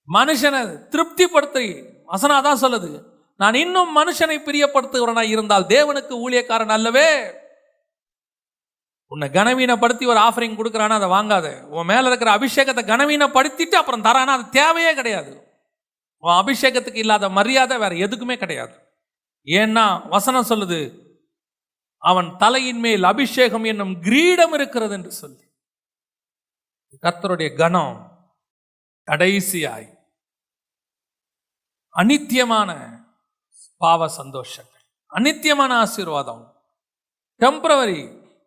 மனுஷனை திருப்திப்படுத்தி வசனாதான் சொல்லுது, நான் இன்னும் மனுஷனை பிரியப்படுத்துகிறவனா இருந்தால் தேவனுக்கு ஊழியக்காரன் அல்லவே. உன்னை கனவீனப்படுத்தி ஒரு ஆஃபரிங் கொடுக்குறானா அதை வாங்காத. உன் மேல இருக்கிற அபிஷேகத்தை கனவீனப்படுத்திட்டு அப்புறம் தரானா அது தேவையே கிடையாது. உன் அபிஷேகத்துக்கு இல்லாத மரியாதை வேற எதுக்குமே கிடையாது. ஏன்னா வசனம் சொல்லுது, அவன் தலையின் மேல் அபிஷேகம் என்னும் கிரீடம் இருக்கிறது என்று சொல்லி. கர்த்தருடைய கனம் கடைசியாய் அநித்தியமான பாவ சந்தோஷங்கள், அநித்தியமான ஆசீர்வாதம், டெம்பரவரி.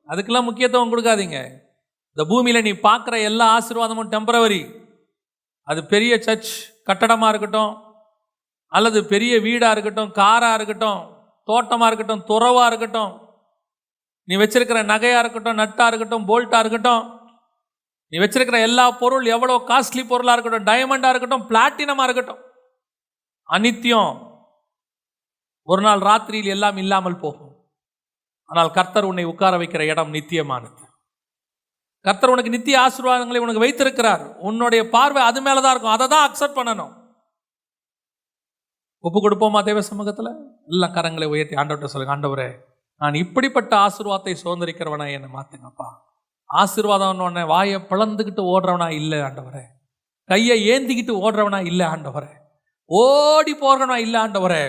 அதுக்கெல்லாம் முக்கியத்துவம் கொடுக்காதீங்க. இந்த பூமியில நீ பார்க்குற எல்லா ஆசீர்வாதமும் டெம்பரவரி. அது பெரிய சர்ச் கட்டடமா இருக்கட்டும், அல்லது பெரிய வீடா இருக்கட்டும், காரா இருக்கட்டும், தோட்டமா இருக்கட்டும், துறவா இருக்கட்டும், நீ வச்சிருக்கிற நகையா இருக்கட்டும், நட்டா இருக்கட்டும், போல்ட்டா இருக்கட்டும், நீ வச்சிருக்கிற எல்லா பொருள் எவ்வளோ காஸ்ட்லி பொருளா இருக்கட்டும், டைமண்டா இருக்கட்டும், பிளாட்டினமா இருக்கட்டும், அநித்தியம். ஒரு நாள் ராத்திரியில் எல்லாம் இல்லாமல் போகும். ஆனால் கர்த்தர் உன்னை உட்கார வைக்கிற இடம் நித்தியமானது. கர்த்தர் உனக்கு நித்திய ஆசீர்வாதங்களை உனக்கு வைத்திருக்கிறார். உன்னுடைய பார்வை அது மேலதான் இருக்கும். அதை தான் அக்செப்ட் பண்ணணும். ஒப்பு கொடுப்போமா தேவ சமூகத்தில்? எல்லாம் கரங்களை உயர்த்தி ஆண்டவர்கிட்ட சொல்லுங்க, ஆண்டவரே, நான் இப்படிப்பட்ட ஆசீர்வாதத்தை சுதந்திரிக்கிறவனா என்னை மாத்துங்கப்பா. ஆசீர்வாதம் வாயை பிளந்துக்கிட்டு ஓடுறவனா இல்லை ஆண்டவரே, கையை ஏந்திக்கிட்டு ஓடுறவனா இல்லை ஆண்டவரே, ஓடி போறவனா இல்லை ஆண்டவரே.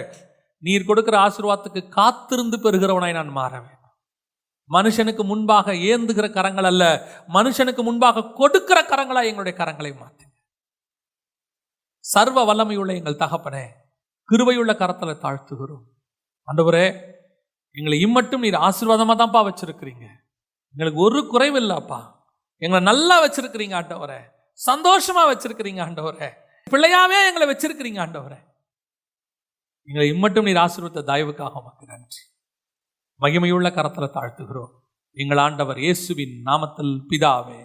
நீர் கொடுக்கிற ஆசீர்வாதத்துக்கு காத்திருந்து பெறுகிறவனாய் நான் மாறவேன். மனுஷனுக்கு முன்பாக ஏந்துகிற கரங்கள் அல்ல, மனுஷனுக்கு முன்பாக கொடுக்கிற கரங்களா எங்களுடைய கரங்களை மாற்று. சர்வ வல்லமையுள்ள எங்கள் தகப்பனே, கிருபையுள்ள கரத்துல தாழ்த்துகிறோம் ஆண்டவரே. எங்களை இம்மட்டும் நீர் ஆசீர்வாதமா தான்ப்பா வச்சிருக்கிறீங்க. எங்களுக்கு ஒரு குறைவு இல்லப்பா. எங்களை நல்லா வச்சிருக்கிறீங்க ஆண்டவரே, சந்தோஷமா வச்சிருக்கிறீங்க ஆண்டவரே, பிள்ளையாவே எங்களை வச்சிருக்கிறீங்க ஆண்டவரே. எங்களை இம்மட்டும் நீர் ஆசீர்வதித்த தயவுக்காக உமக்கு நன்றி. மகிமையுள்ள கரத்துல தாழ்த்துகிறோம் எங்கள் ஆண்டவர் இயேசுவின் நாமத்தில் பிதாவே.